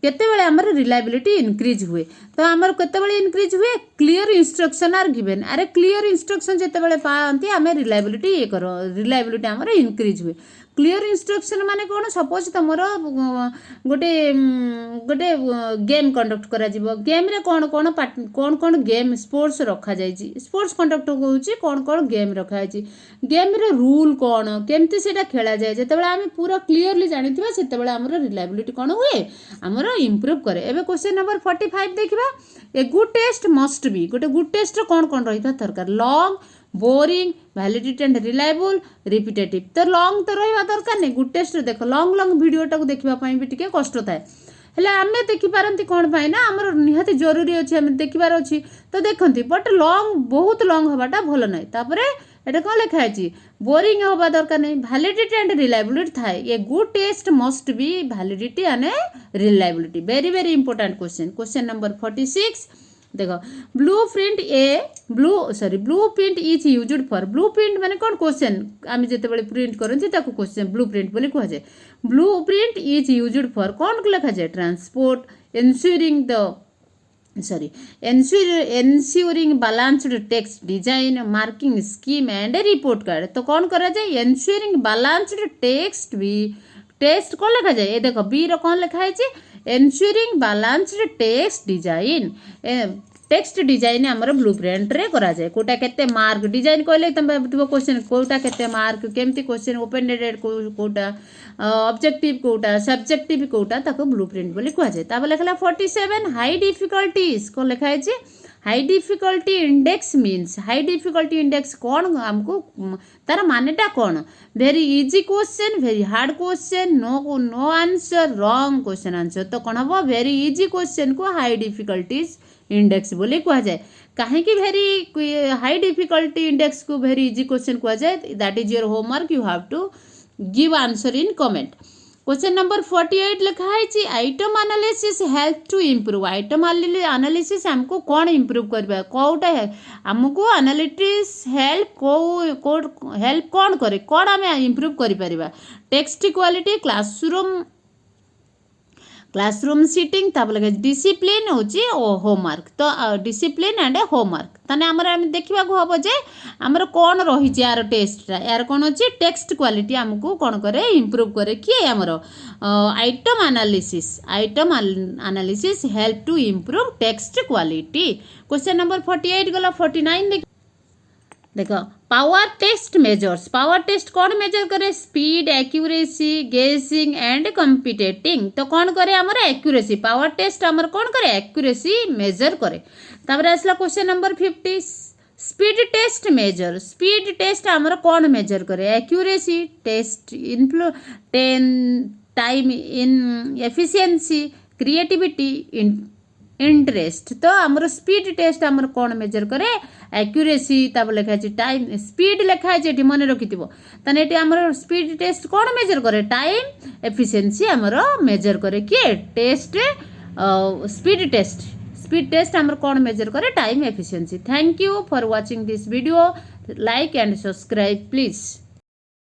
केतेबेले हमर रिलायबिलिटी इनक्रीज हुए तो हमर केतेबेले इनक्रीज हुए क्लियर इंस्ट्रक्शन आर गिवन अरे क्लियर इंस्ट्रक्शन जेतेबेले पाती आम रिलायबिलिटी ये कर रिलायबिलिटी हमर इनक्रीज हुए क्लियर इंस्ट्रक्शन माने कौन सपोज तुमर गोटे गोटे गेम कंडक्ट करा जीवो गेम रे कौन कौन कौन कौन गेम स्पोर्ट्स रखा जाइए स्पोर्ट्स कंडक्ट होउची कौन कौन गेम रखा जाइए गेम रे रूल कौन केमती सेटा खेला जाए जेतेबेले आम पूरा क्लियरली जानिथिबा सेतेबेले हमर रिलायबिलिटी कौन हुए हमर इंप्रूव करे। एबे क्वेश्चन नंबर 45 देखिबा a good test must be गोटे गुड टेस्ट कौन कौन रहिबा दरकार long boring validity and reliable repetitive तो लॉन्ग तो रहा दरकार नहीं गुड टेस्ट देख लॉन्ग लॉन्ग वीडियोटा को देखापी भी टे कष्ट थाए हेल्ले आम देखिपारती कौन पाई ना आमर निहाती जरूरी अच्छे आम देखार अच्छी तो देखती बट लॉन्ग बहुत लॉन्ग हवाटा भल ना तापर एटा कौन लिखा है बोरिंग हवा दरकार नहीं वैलिडिटी एंड रिलायबिलिटी थाए a good test must be validity and reliability very very important question. Question number 46 देख blue print is used for blue print माने कौन क्वेश्चन आम जिते प्रिंट करते क्वेश्चन ब्लू प्रिंट बोली कह जाए blue print is used for कौन लिखा जाए transport ensuring balanced text design marking scheme and report card तो कौन करा जाए एनश्योरिंग बैलेंस्ड टेक्स्ट भी टेक्स्ट कौन लिखा जाए ये देख बी कौन लिखा है ensuring balanced text design text design आमर ब्लू प्रिंट रे करा जाए कोटा केते मार्क डिजाइन कहले तुम भाबुथिबो क्वेश्चन कोटा केते मार्क केमती क्वेश्चन ओपन एंडेड कोटा ऑब्जेक्टिव कोटा सब्जेक्टिव कोटा ताको ब्लू प्रिंट बोली कह जाए। तापर लिखला 47 हाई डिफिकल्टीज को लिखा है high difficulty index means high difficulty index कौन आमको तार मानेटा कौन very easy question very hard question no answer wrong question answer तो कौन हम वेरी इजी क्वेश्चन को हाई डिफिकल्टीज इंडेक्स बोली कह जाए कहीं वेरी हाई डिफिकल्टी इंडेक्स को वेरी इजी क्वेश्चन कह जाए that is your homework you have to give answer in comment. Question number 48 लिखा है item analysis help to improve item analysis हमको कौन इम्प्रूव करबा कोटा है हमको एनालिटिक्स हेल्प हेल्प कौन करे कौन आम इम्प्रूव करि परिबा टेक्स्ट क्वालिटी क्लासरूम सीटिंग तापर लगे डिसिप्लिन होची होमवर्क तो डिसिप्लिन एंड होमवर्क ताने हमर हम देखिबा को हबो जे हमर कोन रही छै यार टेस्ट यार कोन अछि टेक्स्ट क्वालिटी हमको कोन करे इम्प्रूव करे कि हमर item analysis help to improve text quality. Question number 48 गला 49 देखो power test measures power test कौन मेजर करे speed accuracy guessing and competing तो कौन करे हमर एक्यूरेसी पावर टेस्ट हमर कौन करे एक्यूरेसी मेजर करे। तापर आसला question number 50 speed test measure speed test हमर कौन मेजर करे accuracy test time in efficiency creativity interest तो आमर स्पीड टेस्ट आमर कौन मेजर करे एक्यूरेसी तापर लिखा है टाइम स्पीड लिखा है मन रखिथिबो तने एटी आमर स्पीड टेस्ट कौन मेजर करे टाइम एफिशिएंसी आमर मेजर करे किए टेस्ट स्पीड टेस्ट आमर कौन मेजर करे time efficiency. Thank you for watching this video like and subscribe please.